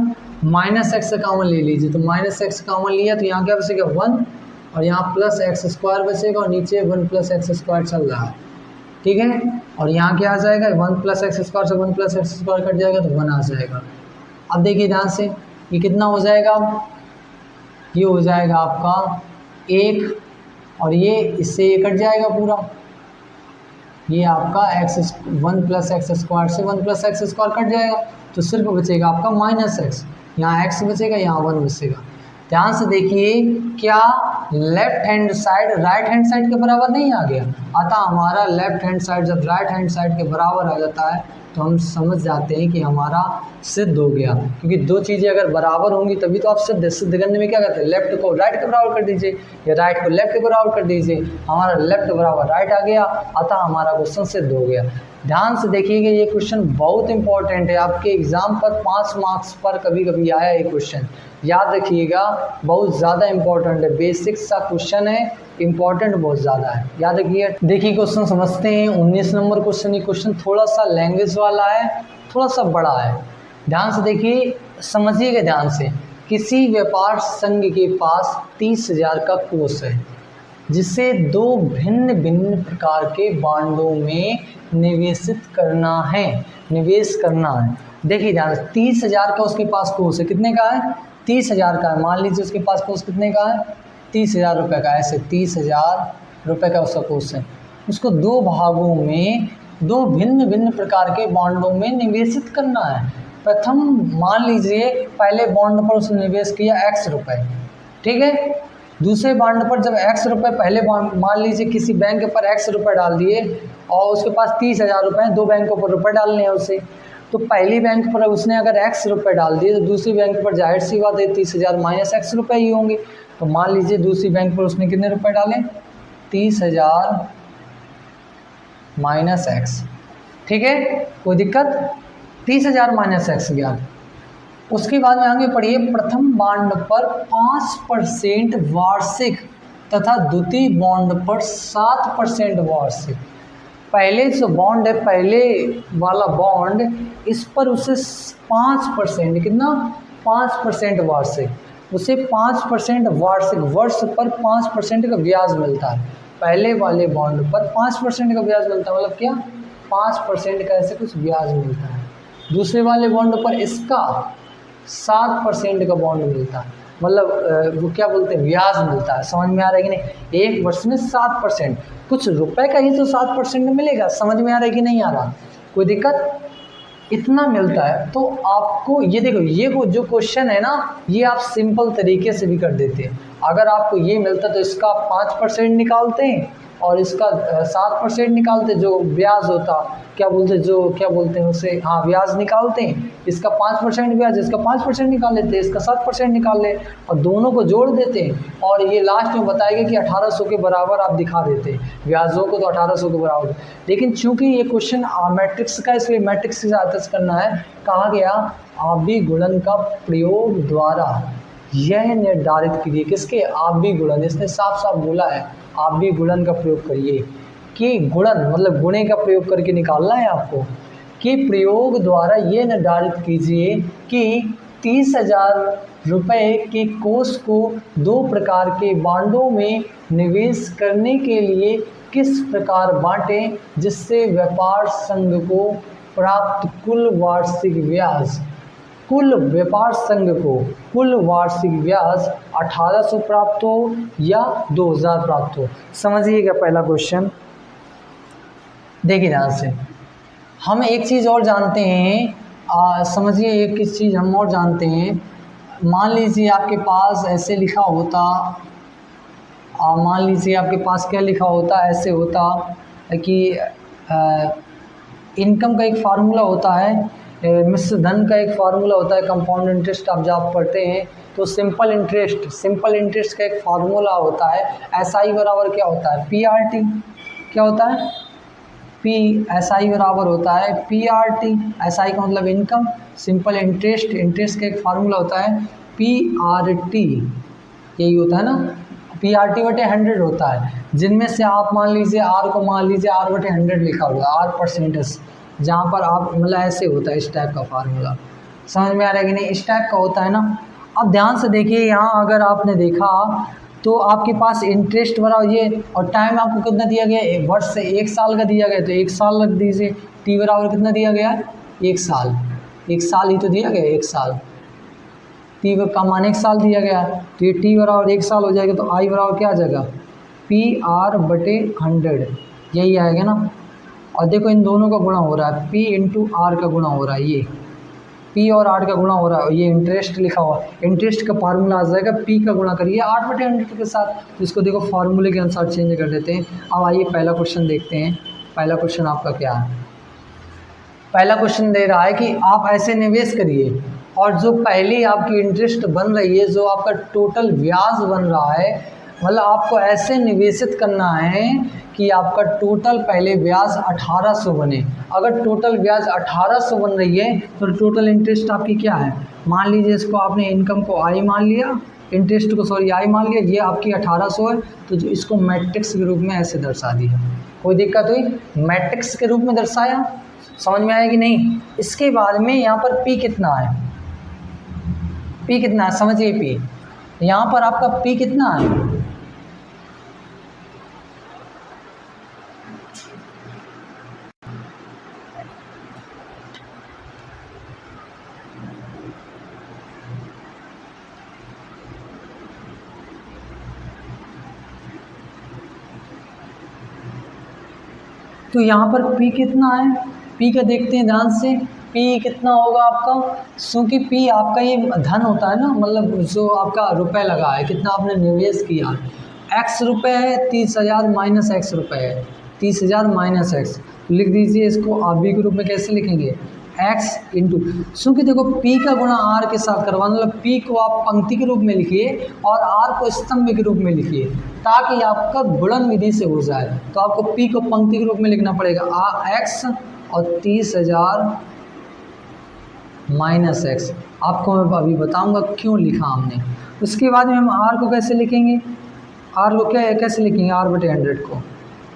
-x कॉमन ले लीजिए, तो -x कॉमन लिया तो यहाँ क्या बचेगा 1, और यहाँ प्लस x² बचेगा, और नीचे 1 + x² चल रहा है। ठीक है, और यहाँ क्या आ जाएगा 1 + x² से 1 + x² कट जाएगा तो 1 आ जाएगा। अब देखिए ध्यान से, ये कितना हो जाएगा, ये हो जाएगा आपका 1, और ये इससे ये कट जाएगा पूरा, ये आपका एक्स 1 प्लस एक्स स्क्वायर से 1 प्लस एक्स स्क्वायर कट जाएगा, तो सिर्फ बचेगा आपका माइनस एक्स। यहाँ एक्स बचेगा, यहाँ 1 बचेगा। ध्यान से देखिए, क्या left hand side right hand side के बराबर नहीं आ गया? अतः हमारा लेफ्ट हैंड साइड जब राइट हैंड साइड के बराबर आ जाता है तो हम समझ जाते हैं कि हमारा सिद्ध हो गया, क्योंकि दो चीज़ें अगर बराबर होंगी तभी तो आप सिद्ध करने में क्या करते हैं, लेफ्ट को राइट के बराबर कर दीजिए या राइट को लेफ्ट के बराबर कर दीजिए। हमारा लेफ्ट बराबर राइट आ गया, अतः हमारा क्वेश्चन सिद्ध हो गया। ध्यान से देखिएगा, ये क्वेश्चन बहुत इंपॉर्टेंट है, आपके एग्जाम पर 5 मार्क्स पर कभी कभी आया ये क्वेश्चन, याद रखिएगा, बहुत ज़्यादा इंपॉर्टेंट है, बेसिक सा क्वेश्चन है, इंपॉर्टेंट बहुत ज़्यादा है, याद रखिए। देखिए क्वेश्चन समझते हैं, 19 नंबर क्वेश्चन। ये क्वेश्चन थोड़ा सा लैंग्वेज वाला है, थोड़ा सा बड़ा है, ध्यान से देखिए, समझिएगा ध्यान से। किसी व्यापार संघ के पास 30,000 का कोष है जिसे 2 भिन्न भिन्न प्रकार के बांडों में निवेशित करना है, निवेश करना है। देखिए ध्यान से, 30,000 का उसके पास कोष है, कितने का है? 30,000 का है। मान लीजिए उसके पास कोष कितने का है? 30,000 रुपये का। ऐसे 30,000 रुपये का उसका कोष है। उसको 2 भागों में 2 भिन्न भिन्न प्रकार के बॉन्डों में निवेशित करना है। प्रथम मान लीजिए पहले बॉन्ड पर उसने निवेश किया x रुपये, ठीक है। दूसरे बॉन्ड पर जब x रुपये, पहले मान लीजिए किसी बैंक पर x रुपये डाल दिए और उसके पास 30,000 रुपये हैं, 2 बैंकों पर रुपये डालने हैं उसे, तो पहली बैंक पर उसने अगर x रुपये डाल दिए तो दूसरी बैंक पर जाहिर सी बात है 30,000 माइनस x रुपये ही होंगे। तो मान लीजिए दूसरी बैंक पर उसने कितने रुपये डाले? 30,000 माइनस x, ठीक है, कोई दिक्कत? 30,000 माइनस x गया। उसके बाद में आगे पढ़िए, प्रथम बॉन्ड पर 5% वार्षिक तथा द्वितीय बॉन्ड पर 7% वार्षिक। पहले जो बॉन्ड है, पहले वाला बॉन्ड, इस पर उसे 5%, कितना? 5% वार्षिक, उसे 5% वार्षिक, वर्ष पर 5% का ब्याज मिलता है। पहले वाले बॉन्ड पर 5% का ब्याज मिलता है, मतलब क्या? 5% का ऐसे कुछ ब्याज मिलता है। दूसरे वाले बॉन्ड पर इसका 7% का बॉन्ड मिलता है, मतलब वो क्या बोलते हैं, ब्याज मिलता है। समझ में आ रहा है कि नहीं? एक वर्ष में 7%, कुछ रुपए का ही तो 7% मिलेगा। समझ में आ रहा है कि नहीं आ रहा? कोई दिक्कत? इतना मिलता है। तो आपको ये देखो, ये जो क्वेश्चन है ना, ये आप सिंपल तरीके से भी कर देते हैं। अगर आपको ये मिलता तो इसका 5% निकालते हैं और इसका 7% निकालते, जो ब्याज होता, क्या बोलते हैं उसे, हाँ, ब्याज निकालते हैं। इसका 5% ब्याज, इसका 5% निकाल लेते हैं, इसका 7% निकाल ले और दोनों को जोड़ देते हैं और ये लास्ट में बताएगा कि 1800 के बराबर आप दिखा देते हैं ब्याजों को, तो 1800 के बराबर। लेकिन चूंकि ये क्वेश्चन मैट्रिक्स का, इसलिए मैट्रिक्स से ज़्यादा करना है। कहा गया, आबी गुणन का प्रयोग द्वारा यह निर्धारित कीजिए, किसके? आबी गुणन, इसने साफ साफ बोला है आबी गुणन का प्रयोग करिए, कि गुणन मतलब गुणे का प्रयोग करके निकालना है आपको, कि प्रयोग द्वारा ये निर्धारित कीजिए कि 30,000 रुपये के कोष को 2 प्रकार के बॉन्डों में निवेश करने के लिए किस प्रकार बांटें जिससे व्यापार संघ को प्राप्त कुल वार्षिक ब्याज, कुल व्यापार संघ को कुल वार्षिक ब्याज 1800 प्राप्त हो या 2000 प्राप्त हो। समझिएगा पहला क्वेश्चन, देखिए ध्यान से। हम एक चीज़ और जानते हैं, समझिए एक किस चीज़ हम और जानते हैं। मान लीजिए आपके पास ऐसे लिखा होता, मान लीजिए आपके पास क्या लिखा होता, ऐसे होता कि इनकम का एक फार्मूला होता है, मिश्र धन का एक फार्मूला होता है, कंपाउंड इंटरेस्ट आप जब पढ़ते हैं तो सिंपल इंटरेस्ट का एक फार्मूला होता है। एसआई बराबर क्या होता है? पीआरटी। क्या होता है? एसआई बराबर होता है पीआरटी। एसआई का मतलब इनकम, सिंपल इंटरेस्ट का एक फार्मूला होता है पीआरटी, यही होता है ना, पीआरटी बटे 100 होता है, जिनमें से आप मान लीजिए आर को मान लीजिए आर बटे 100 लिखा हुआ, आर परसेंटेज, जहाँ पर आप मतलब ऐसे होता है, इस टाइप का फार्मूला। समझ में आ रहा है कि नहीं? इस टाइप का होता है ना। अब ध्यान से देखिए, यहाँ अगर आपने देखा तो आपके पास इंटरेस्ट भरा ये, और टाइम आपको कितना दिया गया? 1 वर्ष से 1 साल का दिया गया, तो 1 साल रख दीजिए। टी बराबर कितना दिया गया? 1 साल। 1 साल ही तो दिया गया, 1 साल। टी का मान 1 साल दिया गया, तो ये टी बराबर 1 साल हो जाएगा, तो आई बराबर क्या आ जाएगा? पी आर बटे 100, यही आएगा ना। और देखो इन दोनों का गुणा हो रहा है, P इंटू आर का गुणा हो रहा है, ये P और R का गुणा हो रहा है, ये इंटरेस्ट लिखा हुआ है। इंटरेस्ट का फार्मूला आ जाएगा P का गुणा करिए 8/100 के साथ, तो इसको देखो फार्मूले के अनुसार चेंज कर देते हैं। अब आइए पहला क्वेश्चन देखते हैं। पहला क्वेश्चन आपका क्या है? पहला क्वेश्चन दे रहा है कि आप ऐसे निवेश करिए और जो पहली आपकी इंटरेस्ट बन रही है, जो आपका टोटल ब्याज बन रहा है, मतलब आपको ऐसे निवेशित करना है कि आपका टोटल पहले ब्याज 1800 बने। अगर टोटल ब्याज 1800 बन रही है तो टोटल इंटरेस्ट आपकी क्या है? मान लीजिए इसको आपने इनकम को आई मान लिया, इंटरेस्ट को सॉरी आई मान लिया, ये आपकी 1800 है, तो जो इसको मैट्रिक्स के रूप में ऐसे दर्शा दिया। कोई दिक्कत हुई? मैट्रिक्स के रूप में दर्शाया, समझ में आया कि नहीं? इसके बाद में यहाँ पर P कितना है? P कितना है समझिए, P यहाँ पर आपका P कितना है? तो यहाँ पर P कितना है? P का देखते हैं ध्यान से। P कितना होगा आपका? क्योंकि P आपका ये धन होता है ना, मतलब जो आपका रुपए लगा है, कितना आपने निवेश किया, X रुपए है, 30,000 माइनस X रुपए है, 30,000 माइनस X। लिख दीजिए इसको आप भी के रूप में कैसे लिखेंगे? X इंटू, क्योंकि देखो P का गुणा R के साथ करवाना, मतलब P को आप पंक्ति के रूप में लिखिए और R को स्तंभ के रूप में लिखिए, ताकि आपका गुणन विधि से हो जाए। तो आपको P को पंक्ति के रूप में लिखना पड़ेगा, X और 30,000 माइनस X। आपको मैं अभी बताऊंगा क्यों लिखा हमने। उसके बाद में हम R को कैसे लिखेंगे? R को क्या कैसे लिखेंगे? R/100 को,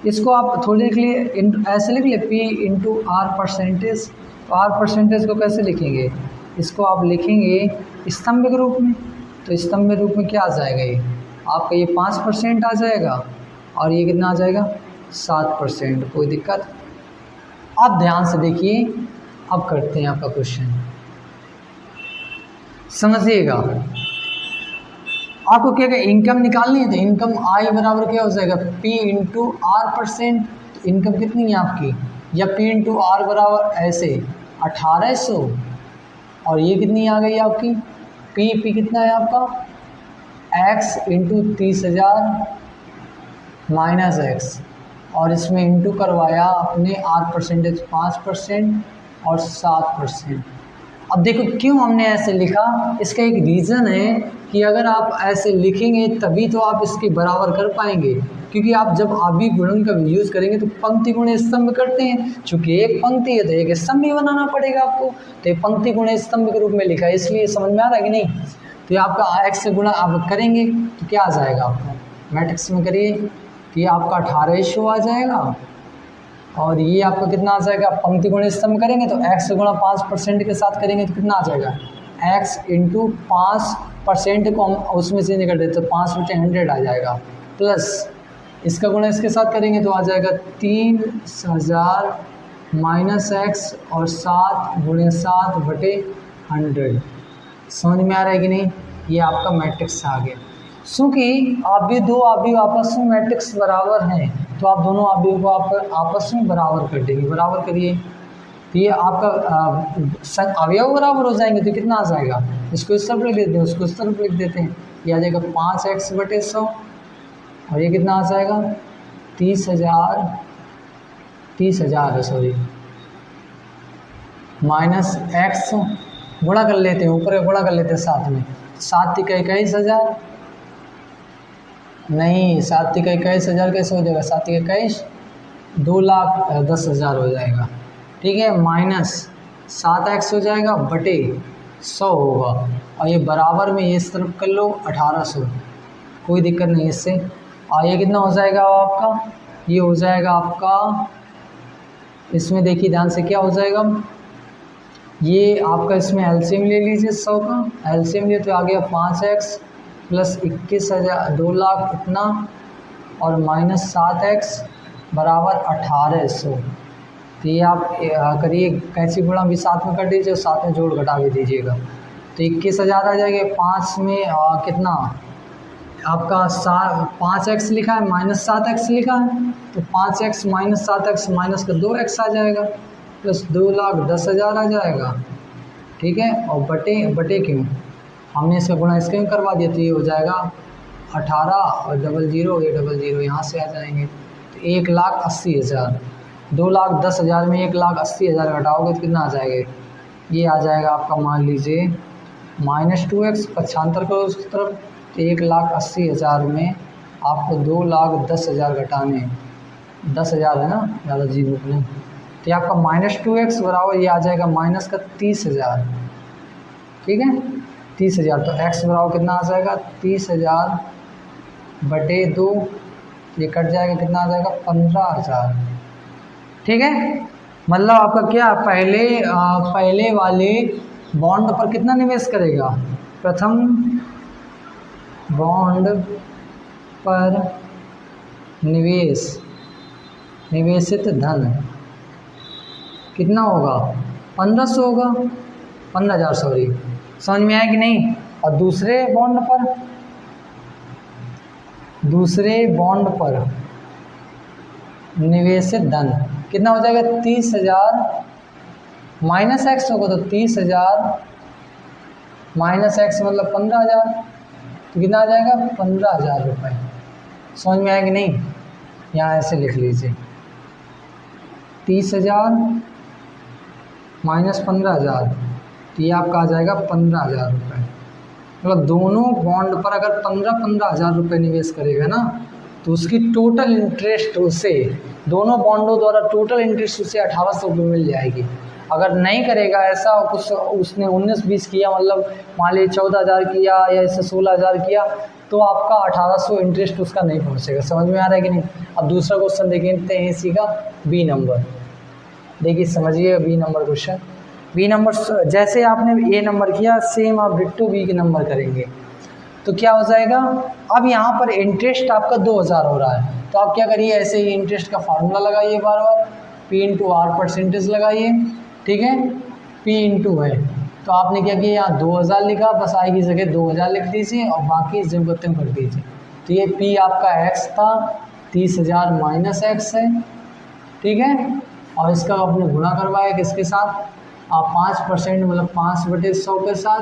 इसको आप थोड़ी देर के लिए ऐसे लिख ले, P इंटू R परसेंटेज। तो R परसेंटेज को कैसे लिखेंगे? इसको आप लिखेंगे स्तंभ के रूप में। तो स्तंभ के रूप में क्या आ जाएगा? ये आपका ये 5% आ जाएगा और ये कितना आ जाएगा? 7%। कोई दिक्कत? आप ध्यान से देखिए, अब करते हैं आपका क्वेश्चन, समझिएगा। आपको क्या इनकम निकालनी है, तो इनकम आई बराबर क्या हो जाएगा? P into are percent. तो इनकम कितनी है आपकी? या P इंटू आर बराबर ऐसे 1800, और ये कितनी आ गई आपकी? P कितना है आपका? X इंटू 30,000 माइनस X, और इसमें इंटू करवाया अपने आर परसेंटेज 5% और 7%। अब देखो क्यों हमने ऐसे लिखा, इसका एक रीज़न है कि अगर आप ऐसे लिखेंगे तभी तो आप इसके बराबर कर पाएंगे, क्योंकि आप जब आवी गुणन का यूज़ करेंगे तो पंक्ति गुणे स्तंभ करते हैं। चूँकि एक पंक्ति है तो एक स्तंभ भी बनाना पड़ेगा आपको, तो ये पंक्ति गुणे स्तंभ के रूप में लिखा है, इसलिए समझ में आ रहा है कि नहीं? तो ये आपका X से गुणा आप करेंगे तो क्या आ जाएगा आपको? मैट्रिक्स में करिए, तो ये आपका 1800 आ जाएगा, और ये आपका कितना आ जाएगा? पंक्ति गुणे स्तंभ करेंगे तो X गुणा 5% के साथ करेंगे तो कितना आ जाएगा? X इंटू 5% को हम उसमें से निकल देते तो 5/100 आ जाएगा, प्लस इसका गुणा इसके साथ करेंगे तो आ जाएगा 30,000 माइनस X और 7 गुणे 7/100। समझ में आ रहा है कि नहीं? ये आपका मैट्रिक्स आ गया। क्योंकि आप भी दो अवयव आपस में मैट्रिक्स बराबर हैं, तो आप दोनों अवयव को आप आपस में बराबर कर देंगे। बराबर करिए, तो ये आपका अवयव बराबर हो जाएंगे तो कितना आ जाएगा? इसको इस तरफ लिख देते हैं, उसको इस तरफ लिख देते हैं, ये आ जाएगा 5x/100, और ये कितना आ जाएगा? 30,000 है सॉरी, माइनस X गुणा कर लेते हैं, ऊपर का गुणा कर लेते हैं साथ में, 7 × 21,000 नहीं, 7 × 21,000 कैसे हो जाएगा? 7 × 21 2,10,000 हो जाएगा, ठीक है, माइनस 7x हो जाएगा बटे 100 होगा, और ये बराबर में ये इस तरफ कर लो 1800, कोई दिक्कत नहीं इससे। और ये कितना हो जाएगा आपका? ये हो जाएगा आपका, इसमें देखिए ध्यान से क्या हो जाएगा, ये आपका इसमें एलसीएम ले लीजिए 100 का, एलसीएम लिए तो आ गया 5x प्लस 21,000 2,00,000 इतना, और माइनस 7x बराबर 1800। तो ये आप करिए कैंची गुणा भी साथ में कर दीजिए, साथ में जोड़ घटा भी दीजिएगा, तो 21,000 आ जाएगा। 5 में कितना आपका 5x लिखा है -7x लिखा है, तो 5x - 7x माइनस का 2x आ जाएगा प्लस 2,10,000 आ जाएगा। ठीक है, और बटे बटे क्यों, हमने इसका गुणा इसके में करवा दिया, तो ये हो जाएगा 18 और 00, ये 00 यहाँ से आ जाएंगे, तो 1,80,000। 2,10,000 में 1,80,000 घटाओगे तो कितना आ जाएगा, ये आ जाएगा आपका, मान लीजिए -2x, पक्षांतर करो उसकी तरफ, तो 1,80,000 में आपको 2,10,000 घटाने, 10,000 है ना, ज़्यादा जीरो नहीं, तो ये आपका -2x बराबर ये आ जाएगा माइनस का 30,000। ठीक है, 30,000, तो x बराबर कितना आ जाएगा, 30,000 बटे 2, ये कट जाएगा, कितना आ जाएगा, 15,000। ठीक है, मतलब आपका क्या, पहले वाले बॉन्ड पर कितना निवेश करेगा, प्रथम बॉन्ड पर निवेशित धन कितना होगा, 1500 होगा, 15,000 सॉरी, समझ में आया कि नहीं। और दूसरे बॉन्ड पर निवेशित धन कितना हो जाएगा, 30,000 माइनस एक्स होगा, तो 30,000 माइनस एक्स मतलब 15,000, तो कितना आ जाएगा, 15,000 रुपये। समझ में आया कि नहीं, यहाँ ऐसे लिख लीजिए, 30,000 माइनस 15,000, तो ये आपका आ जाएगा 15,000 रुपये। मतलब दोनों बॉन्ड पर अगर 15,000 रुपये निवेश करेगा ना, तो उसकी टोटल इंटरेस्ट उसे, दोनों बॉन्डों द्वारा टोटल इंटरेस्ट उसे 1,800 रुपये मिल जाएगी। अगर नहीं करेगा ऐसा कुछ, उसने 19-20 किया, मतलब मान लीजिए 14,000 किया या इससे 16,000 किया, तो आपका 1,800 इंटरेस्ट उसका नहीं पहुंचेगा। समझ में आ रहा है कि नहीं। अब दूसरा क्वेश्चन देखते हैं इसी का, बी नंबर। देखिए समझिए B number question. B number जैसे आपने ए नंबर किया, सेम आप डिट्टो बी के नंबर करेंगे, तो क्या हो जाएगा, अब यहाँ पर इंटरेस्ट आपका 2,000 हो रहा है, तो आप क्या करिए, ऐसे ही इंटरेस्ट का फार्मूला लगाइए, बार बार P/R परसेंटेज लगाइए। ठीक है, P इंटू है, तो आपने क्या किया, यहाँ 2,000 लिखा, बस आई की जगह 2,000 लिख दीजिए और बाकी जो करते हैं कर दीजिए। तो ये P आपका x था, 30,000 माइनस x है। ठीक है, और इसका आपने गुणा करवाया किसके साथ, आप 5% मतलब 5/100 के साथ,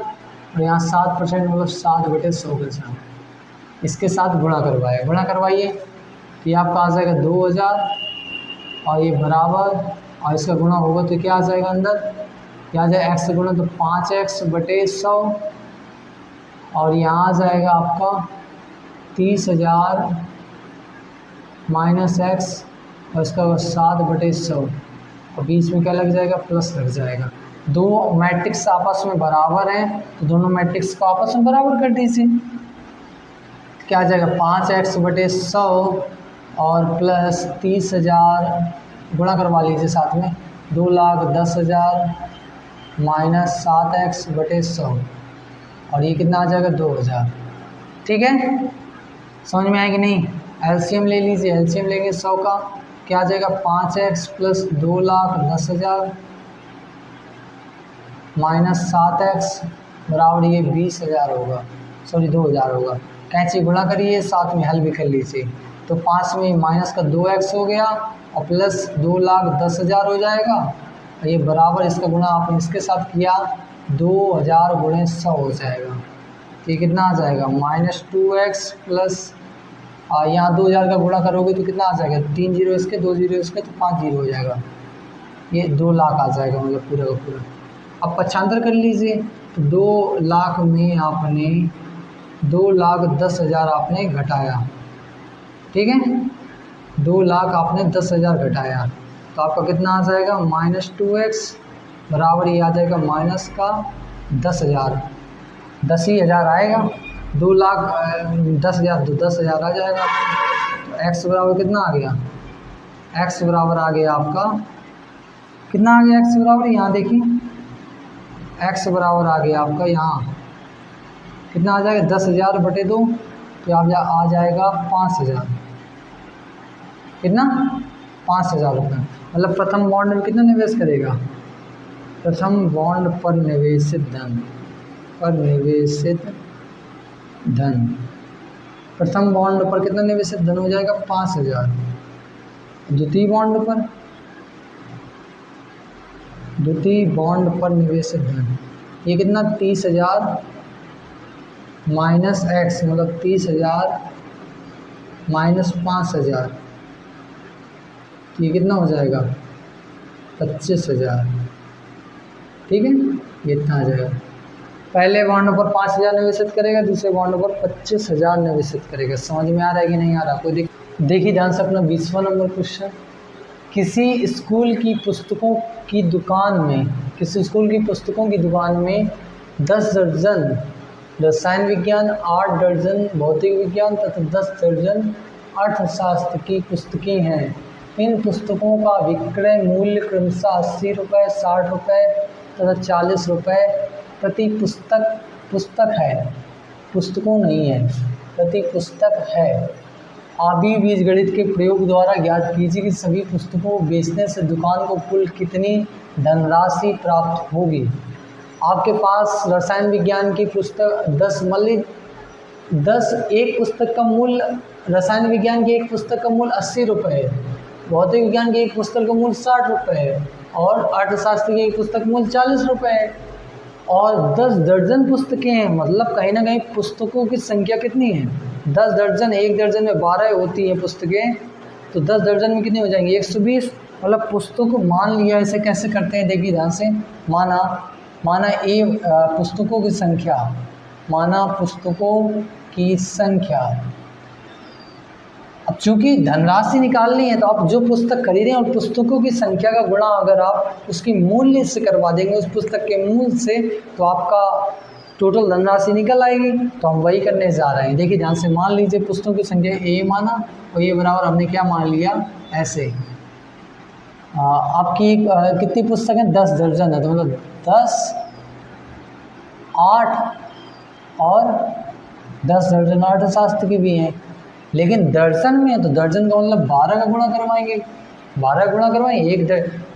और यहाँ 7% मतलब 7/100 के साथ, इसके साथ गुणा करवाइए, तो ये आपका आ जाएगा 2,000, और ये बराबर, और इसका गुणा होगा तो क्या आ जाएगा अंदर, क्या आ जाएगा, x गुणा तो 5x/100, और यहाँ आ जाएगा आपका 30,000 माइनस x, और इसका 7/100, और बीच में क्या लग जाएगा, प्लस लग जाएगा। दो मैट्रिक्स आपस में बराबर हैं, तो दोनों मैट्रिक्स को आपस में बराबर कर दीजिए। क्या आ जाएगा, 5x/100 और प्लस 30,000 गुणा करवा लीजिए साथ में, 2,10,000 माइनस 7x/100, और ये कितना आ जाएगा, 2,000। ठीक है, समझ में आया कि नहीं। एलसीएम ले लीजिए, एलसीएम लेंगे 100 का, क्या आ जाएगा, 5x प्लस 2,10,000 माइनस 7x बराबर ये 20,000 होगा, सॉरी 2,000 होगा। कैंची गुणा करिए, साथ में हल भी कर लीजिए, तो 5 में माइनस का 2x हो गया और प्लस 2,10,000 हो जाएगा, और ये बराबर इसका गुणा आपने इसके साथ किया, 2,000 गुणे 100 हो जाएगा। तो ये कितना आ जाएगा, -2x प्लस, यहाँ 2,000 का गुणा करोगे तो कितना आ जाएगा, 3 जीरो इसके, 2 जीरो इसके, तो 5 जीरो हो जाएगा, ये 2 लाख आ जाएगा, मतलब पूरा का पूरा। अब पक्षांतर कर लीजिए, तो 2 लाख में आपने 2,10,000 आपने घटाया। ठीक है, 2 लाख आपने 10,000 घटाया, तो आपका कितना आ जाएगा, -2x बराबर ये आ जाएगा माइनस का 10,000, 10,000 आएगा, 2 लाख 10,000 तो 10,000 आ जाएगा। तो x बराबर कितना आ गया, x बराबर आ गया आपका, कितना आ गया x बराबर, यहाँ देखिए x बराबर आ गया आपका, यहाँ कितना आ जाएगा, 10,000 बटे 2, तो आप आ जाएगा 5,000, कितना 5,000 रुपये। मतलब प्रथम बॉन्ड में कितना निवेश करेगा, प्रथम बॉन्ड पर निवेशित धन प्रथम बॉन्ड पर कितना निवेशित धन हो जाएगा 5000। द्वितीय बॉन्ड पर निवेशित धन ये कितना 30,000 माइनस एक्स मतलब 30,000 माइनस 5,000 तो ये कितना हो जाएगा 25,000। ठीक है, ये इतना आ जाएगा। पहले बॉन्ड पर 5,000 निवेशित करेगा, दूसरे बॉन्ड पर 25,000 निवेशित करेगा। समझ में आ रहा है कि नहीं आ रहा? कोई देखिए ध्यान से अपना 20वां नंबर क्वेश्चन। किसी स्कूल की पुस्तकों की दुकान में 10 दर्जन रसायन विज्ञान, 8 दर्जन भौतिक विज्ञान तथा 10 दर्जन अर्थशास्त्र की पुस्तकें हैं। इन पुस्तकों का विक्रय मूल्य क्रमशः 80 रुपये, 60 रुपये तथा 40 रुपये प्रति पुस्तक है। पुस्तकों नहीं है, प्रति पुस्तक है। आबी बीजगणित के प्रयोग द्वारा ज्ञात कीजिए कि सभी पुस्तकों को बेचने से दुकान को कुल कितनी धनराशि प्राप्त होगी। आपके पास रसायन विज्ञान की पुस्तक 10 एक पुस्तक का मूल्य, रसायन विज्ञान की एक पुस्तक का मूल्य 80 रुपये है, भौतिक विज्ञान की एक पुस्तक का मूल्य 60 रुपये है और अर्थशास्त्र की एक पुस्तक मूल्य 40 रुपये है और 10 दर्जन पुस्तकें हैं। मतलब कहीं ना कहीं पुस्तकों की संख्या कितनी है 10 दर्जन। एक दर्जन में 12 होती हैं पुस्तकें, तो 10 दर्जन में कितनी हो जाएंगी 120। मतलब पुस्तकों मान लिया। ऐसे कैसे करते हैं देखिए ध्यान से। माना ए पुस्तकों की संख्या, माना पुस्तकों की संख्या। अब चूंकि धनराशि निकालनी है तो आप जो पुस्तक खरीदें और पुस्तकों की संख्या का गुणा अगर आप उसकी मूल्य से करवा देंगे, उस पुस्तक के मूल्य से, तो आपका टोटल धनराशि निकल आएगी। तो हम वही करने जा रहे हैं। देखिए ध्यान से, मान लीजिए पुस्तकों की संख्या ए माना और ये बराबर हमने क्या मान लिया ऐसे। आपकी कितनी पुस्तक है 10 दर्जन है, तो मतलब 10, 8 और 10 दर्जन अर्थशास्त्र की भी हैं। लेकिन दर्जन में है तो दर्जन का मतलब 12 का गुणा करवाएंगे। 12 गुणा करवाएंगे।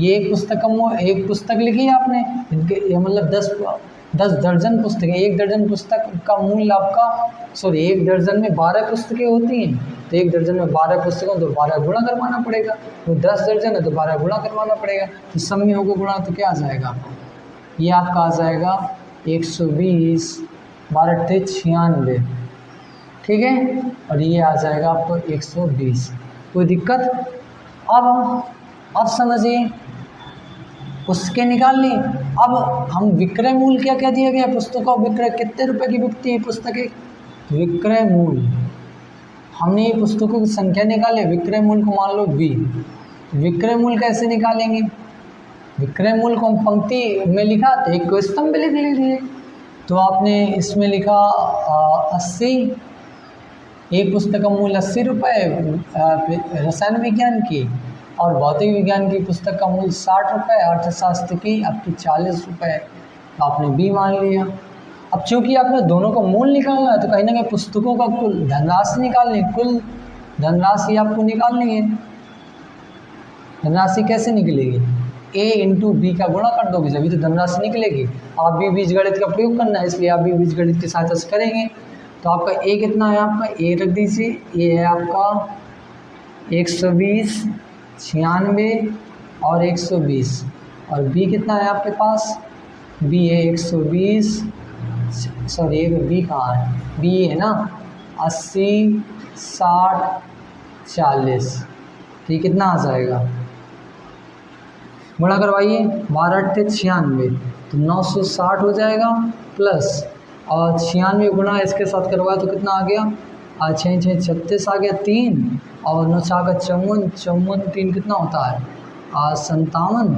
ये एक पुस्तक का एक पुस्तक लिखी है आपने, इनके ये मतलब 10 दर्जन पुस्तकें। एक दर्जन पुस्तक का मूल्य आपका, सॉरी, एक दर्जन में 12 पुस्तकें होती हैं, तो एक दर्जन में 12 पुस्तकों तो 12 गुणा करवाना पड़ेगा। तो 10 दर्जन है तो 12 गुणा करवाना पड़ेगा। तो सब में होगा गुणा तो क्या आ जाएगा, ये आपका आ जाएगा 120, 12 × 96, ठीक है, और ये आ जाएगा आपको 120। कोई दिक्कत? अब समझिए, पुस्तकें निकाल ली। अब हम विक्रय मूल्य क्या कह दिया गया, पुस्तकों का विक्रय कितने रुपए की बिकती है पुस्तकें, विक्रय मूल्य। हमने ये पुस्तकों की संख्या निकाले, विक्रय मूल्य को मान लो B। विक्रय मूल्य कैसे निकालेंगे, विक्रय मूल्य को हम पंक्ति में लिखा तो एक स्तंभ में लिख लीजिए। तो आपने इसमें लिखा 80, एक पुस्तक का मूल्य 80 रुपये रसायन विज्ञान की, और भौतिक विज्ञान की पुस्तक का मूल्य 60 रुपये, अर्थशास्त्र की आपकी 40 रुपये। तो आपने B मान लिया। अब चूंकि आपने दोनों का मूल्य निकालना है तो कहीं ना कहीं पुस्तकों का कुल धनराशि निकालनी, कुल धनराशि आपको निकालनी है। धनराशि कैसे निकलेगी, A × B का गुणा कर दोगे जब तो धनराशि निकलेगी। आप भी बीजगणित का प्रयोग करना है, इसलिए आप भी बीजगणित की सहायता से करेंगे। तो आपका A कितना है, आपका A रख दीजिए, A है आपका 120, 96 और 120, और B कितना है आपके पास, B है 120, सॉरी B कहाँ है, B है ना 80, 60, 40। ठीक, कितना आ जाएगा, गुणा करवाइए, 12 × 96 तो 960 हो जाएगा, प्लस और 96 गुणा इसके साथ करवाया तो कितना आ गया, 6 × 6 = 36 आ गया, 3 और 9 × 4 = 54, 3 कितना होता है 57,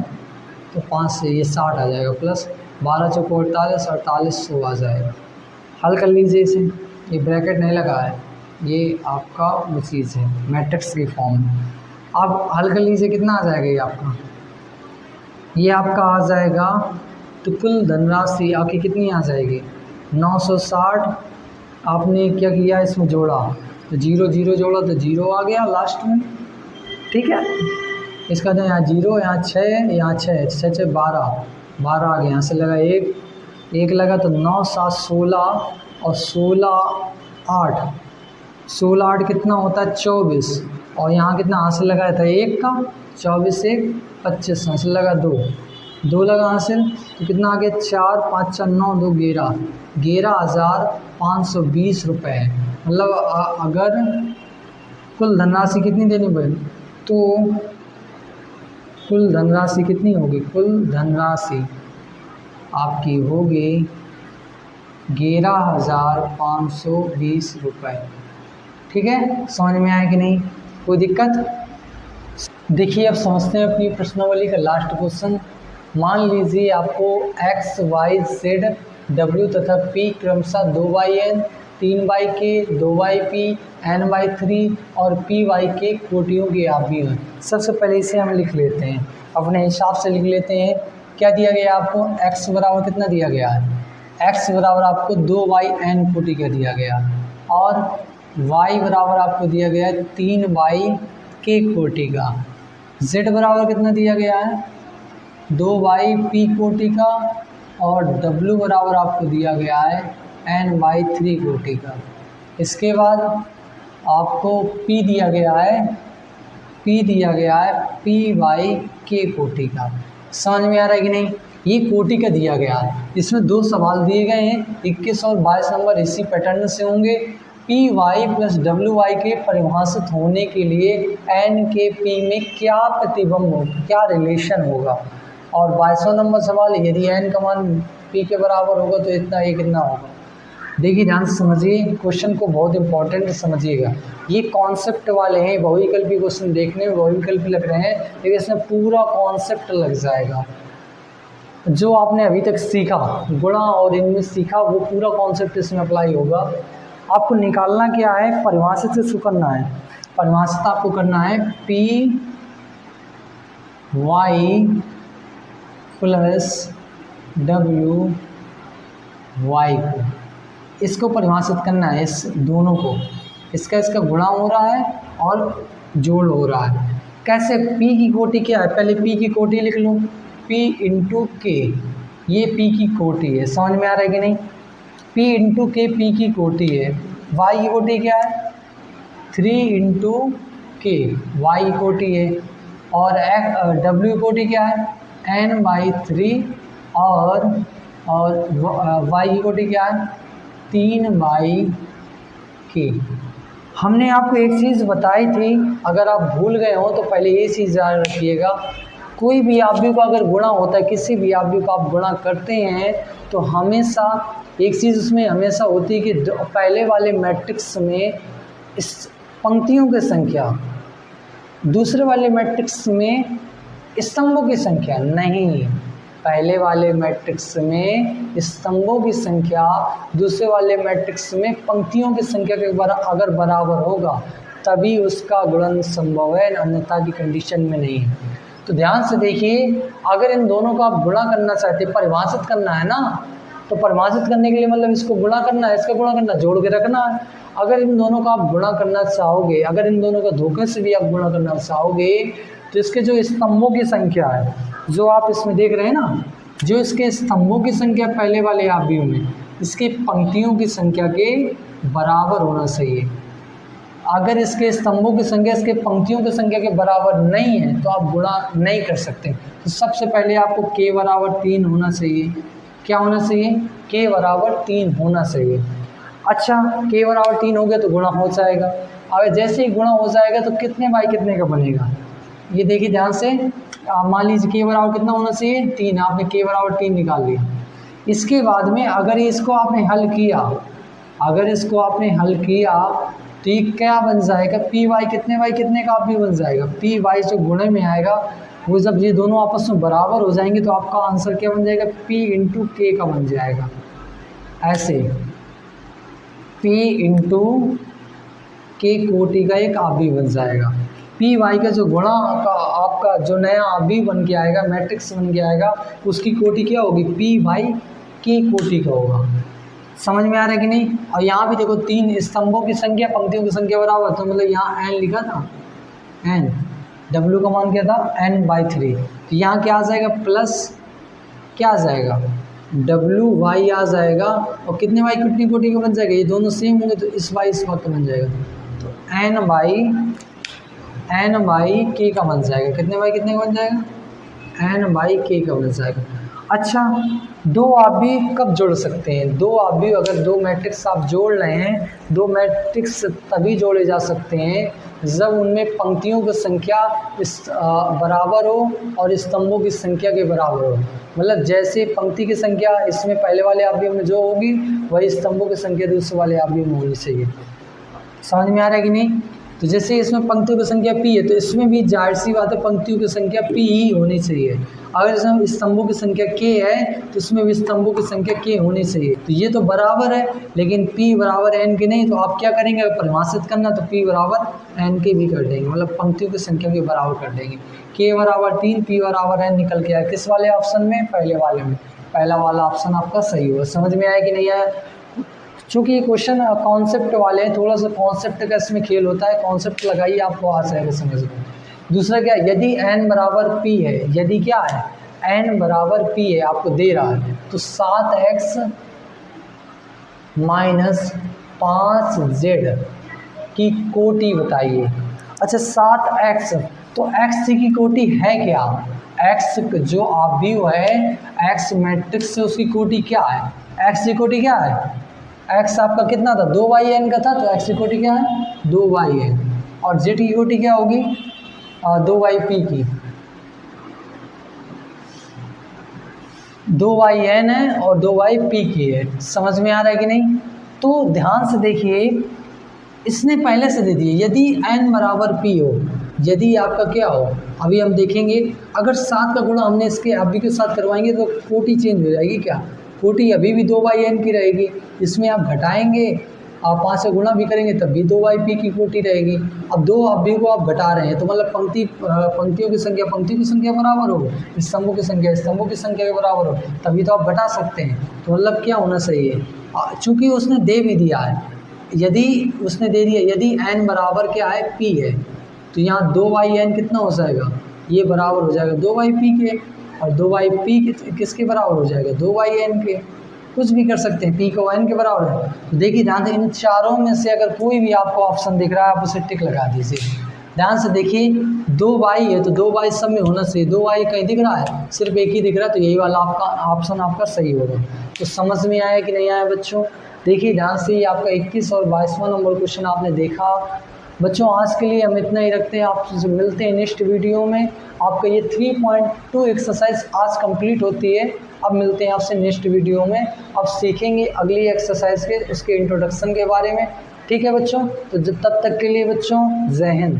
तो 5 से ये 60 आ जाएगा, प्लस 12 × 4 = 48, 4800 आ जाएगा। हल कर लीजिए इसे, ये ब्रैकेट नहीं लगा है, ये आपका वो चीज़ है मैट्रिक्स की फॉर्म। अब हल कर लीजिए, कितना आ जाएगा ये आपका आ जाएगा। तो कुल धनराशि आपकी कितनी आ जाएगी 960। आपने क्या किया, इसमें जोड़ा तो 0 0 जोड़ा तो 0 आ गया लास्ट में, ठीक है। इसका तो यहाँ 0, यहाँ 6, यहाँ 6, 6 6 12 आ गया, यहाँ से लगा 1 लगा तो 9 7 16 और 16 8 16 8 कितना होता है 24, और यहाँ कितना हासिल लगाया था 1 का, 24 1 25, हासिल लगा 2 लगा हासिल, तो कितना आ गया 4 5 4 9 2 11,520 रुपये। मतलब अगर कुल धनराशि कितनी देनी पड़ेगी, तो कुल धनराशि कितनी होगी, कुल धनराशि आपकी होगी 11,520 रुपये। ठीक है, समझ में आया कि नहीं, कोई दिक्कत? देखिए अब समझते हैं अपनी प्रश्नावली का लास्ट क्वेश्चन। मान लीजिए आपको x y z w तथा p क्रमशः 2yn 3y के 2yp n/3 और py के कोटियों के आव्यूह हैं। सबसे पहले इसे हम लिख लेते हैं, अपने हिसाब से लिख लेते हैं। क्या दिया गया आपको, x बराबर कितना दिया गया है, x बराबर आपको 2yn कोटि का दिया गया, और y बराबर आपको दिया गया है 3y के कोटि का, z बराबर कितना दिया गया है 2yp कोटि का, और w बराबर आपको दिया गया है n/3 कोटि का। इसके बाद आपको p दिया गया है py के कोटि का। समझ में आ रहा है कि नहीं, ये कोटि का दिया गया है। इसमें 2 सवाल दिए गए हैं, 21 और 22 नंबर इसी पैटर्न से होंगे। P Y plus W Y के परिभाषित होने के लिए एन के पी में क्या प्रतिबंध होगा, क्या रिलेशन होगा। और 22वां नंबर सवाल, यदि एन का मान पी के बराबर होगा तो इतना ये कितना होगा। देखिए ध्यान से समझिए क्वेश्चन को, बहुत इंपॉर्टेंट समझिएगा। ये कॉन्सेप्ट वाले हैं, बहुविकल्पी क्वेश्चन देखने में बहुविकल्पी लग रहे हैं, लेकिन इसमें पूरा कॉन्सेप्ट लग जाएगा। जो आपने अभी तक सीखा, गुणा और इनमें सीखा, वो पूरा कॉन्सेप्ट इसमें अप्लाई होगा। आपको निकालना क्या है, परिभाषित से शुरू करना है। परिभाषित आपको करना है P Y plus W Y को, इसको परिभाषित करना है, इस दोनों को, इसका गुणा हो रहा है और जोड़ हो रहा है। कैसे, p की कोटि क्या है, पहले p की कोटि लिख लो, p इंटू के, ये p की कोटि है। समझ में आ रहा है कि नहीं, p इंटू के p की कोटि है। y की कोटि क्या है 3 इंटू के, y की कोटि है। और w की कोटि क्या है n/3, और y की कोटि क्या है 3/k। हमने आपको एक चीज़ बताई थी, अगर आप भूल गए हो तो पहले ये चीज़ याद रखिएगा, कोई भी आव्यूह का अगर गुणा होता है, किसी भी आव्यूह का आप गुणा करते हैं तो हमेशा एक चीज़ उसमें हमेशा होती है कि पहले वाले मैट्रिक्स में इस पंक्तियों की संख्या, दूसरे वाले मैट्रिक्स में स्तंभों की संख्या नहीं। पहले वाले मैट्रिक्स में स्तंभों की संख्या दूसरे वाले मैट्रिक्स में पंक्तियों की संख्या के अगर बराबर होगा तभी उसका गुणन संभव है, अन्यथा की कंडीशन में नहीं है। तो ध्यान से देखिए, अगर इन दोनों का आप गुणा करना चाहते हैं, परिभाषित करना है ना, तो परिभाषित करने के लिए मतलब इसको गुणा करना है, इसका गुणा करना, जोड़ के रखना है। अगर इन दोनों का आप गुणा करना चाहोगे, अगर इन दोनों का धोखे से भी आप गुणा करना चाहोगे, तो इसके जो स्तंभों की संख्या है, जो आप इसमें देख रहे हैं ना, जो इसके स्तंभों की संख्या पहले वाले आव्यूह में इसके पंक्तियों की संख्या के बराबर होना चाहिए। अगर इसके स्तंभों की संख्या इसके पंक्तियों की संख्या के बराबर नहीं है तो आप गुणा नहीं कर सकते। तो सबसे पहले आपको k बराबर 3 होना चाहिए। क्या होना चाहिए, k बराबर 3 होना चाहिए। अच्छा, k बराबर 3 हो गया तो गुणा हो जाएगा। अगर जैसे ही गुणा हो जाएगा तो कितने बाई कितने का बनेगा, ये देखिए ध्यान से। मान लीजिए k बराबर कितना होना चाहिए 3, आपने k बराबर 3 निकाल लिया। इसके बाद में अगर इसको आपने हल किया, अगर इसको आपने हल किया तो ये क्या बन जाएगा, पी वाई कितने का आप भी बन जाएगा। पी वाई जो गुणे में आएगा, वो जब ये दोनों आपस में बराबर हो जाएंगे तो आपका आंसर क्या बन जाएगा, p इंटू के का बन जाएगा। ऐसे p इंटू के कोटि का एक आव्यूह बन जाएगा। पी वाई का जो गुणा का आपका जो नया आव्यूह बन के आएगा, मैट्रिक्स बन के आएगा, उसकी कोटि क्या होगी, पी वाई की कोटि का होगा। समझ में आ रहा है कि नहीं। और यहाँ भी देखो 3 स्तंभों की संख्या पंक्तियों की संख्या बराबर, तो मतलब यहाँ n लिखा था, n, w का मान क्या था n/3, तो यहाँ क्या आ जाएगा प्लस क्या आ जाएगा WY आ जाएगा। और कितने y कितनी कोटि का बन जाएगा, ये दोनों सेम होंगे तो इस y इस बात का बन जाएगा। तो एन बाई के का बन जाएगा, कितने बाई कितने का बन जाएगा, एन बाई के का बन जाएगा। अच्छा, दो आप भी कब जोड़ सकते हैं, दो आप भी अगर दो मैट्रिक्स आप जोड़ रहे हैं, दो मैट्रिक्स तभी जोड़े जा सकते हैं जब उनमें पंक्तियों की संख्या इस बराबर हो और स्तंभों की संख्या के बराबर हो। मतलब जैसे पंक्ति की संख्या इसमें पहले वाले आव्यूह में जो होगी वही स्तंभों की संख्या दूसरे वाले आव्यूह में होनी चाहिए। समझ में आ रहा है कि नहीं? तो जैसे इसमें पंक्तियों की संख्या p है तो इसमें भी जाहिर सी बात है पंक्तियों की संख्या p ही होनी चाहिए। अगर इसमें स्तंभों की संख्या k है तो इसमें भी स्तंभों की संख्या k होनी चाहिए। तो ये तो बराबर है, लेकिन p बराबर n के नहीं, तो आप क्या करेंगे, अगर परिभाषित करना तो p बराबर n के भी कर देंगे, मतलब पंक्तियों की संख्या के बराबर कर देंगे। k बराबर 3, p बराबर n निकल के आया किस वाले ऑप्शन में, पहले वाले में। पहला वाला ऑप्शन आपका सही होगा। समझ में आया कि नहीं आया? चूँकि ये क्वेश्चन कॉन्सेप्ट वाले हैं, थोड़ा सा कॉन्सेप्ट का इसमें खेल होता है, कॉन्सेप्ट लगाइए आपको आ जाएगा समझ में। दूसरा क्या, यदि n बराबर p है, यदि क्या है, n बराबर p है आपको दे रहा है, तो 7x माइनस 5z की कोटि बताइए। अच्छा 7x, तो x की कोटि है क्या, x जो आव्यूह है, x मैट्रिक्स से उसकी कोटि क्या है, x की कोटि क्या है, x आपका कितना था, 2yn का था, तो x की कोटि क्या है, 2yn। और z की कोटि क्या होगी, 2yp की, 2yn है और 2yp की है। समझ में आ रहा है कि नहीं? तो ध्यान से देखिए, इसने पहले से दे दिए, यदि n बराबर p हो, यदि आपका क्या हो, अभी हम देखेंगे, अगर 7 का गुणा हमने इसके अभी के साथ करवाएंगे तो कोटि चेंज हो जाएगी, क्या कोटि अभी भी 2yn की रहेगी, इसमें आप घटाएंगे, आप 5 से गुणा भी करेंगे तब भी 2yp की कोटि रहेगी। अब दो अवयव को आप घटा रहे हैं तो मतलब पंक्तियों की संख्या बराबर हो, स्तंभों की संख्या के बराबर हो, तभी तो आप घटा सकते हैं। तो मतलब क्या होना चाहिए, चूँकि उसने दे भी दिया है, यदि उसने दे दिया, यदि n बराबर क्या है, p है, तो यहाँ 2yn कितना हो जाएगा, ये बराबर हो जाएगा 2yp के, और 2yp किसके बराबर हो जाएगा, 2yn के। कुछ भी कर सकते हैं, p को n के बराबर है। तो देखिए ध्यान से, इन चारों में से अगर कोई भी आपको ऑप्शन दिख रहा है आप उसे टिक लगा दीजिए। ध्यान से देखिए, 2y है तो 2y सब में होना चाहिए, 2y कहीं दिख रहा है, सिर्फ एक ही दिख रहा है, तो यही वाला आपका ऑप्शन आपका सही होगा। तो समझ में आया कि नहीं आया बच्चों? देखिए ध्यान से, ये आपका 21 और 22वां नंबर क्वेश्चन आपने देखा। बच्चों आज के लिए हम इतना ही रखते हैं, आपसे मिलते हैं नेक्स्ट वीडियो में। आपका ये 3.2 एक्सरसाइज आज कंप्लीट होती है। अब मिलते हैं आपसे नेक्स्ट वीडियो में, अब सीखेंगे अगली एक्सरसाइज के उसके इंट्रोडक्शन के बारे में। ठीक है बच्चों, तो तब तक के लिए बच्चों जय हिंद।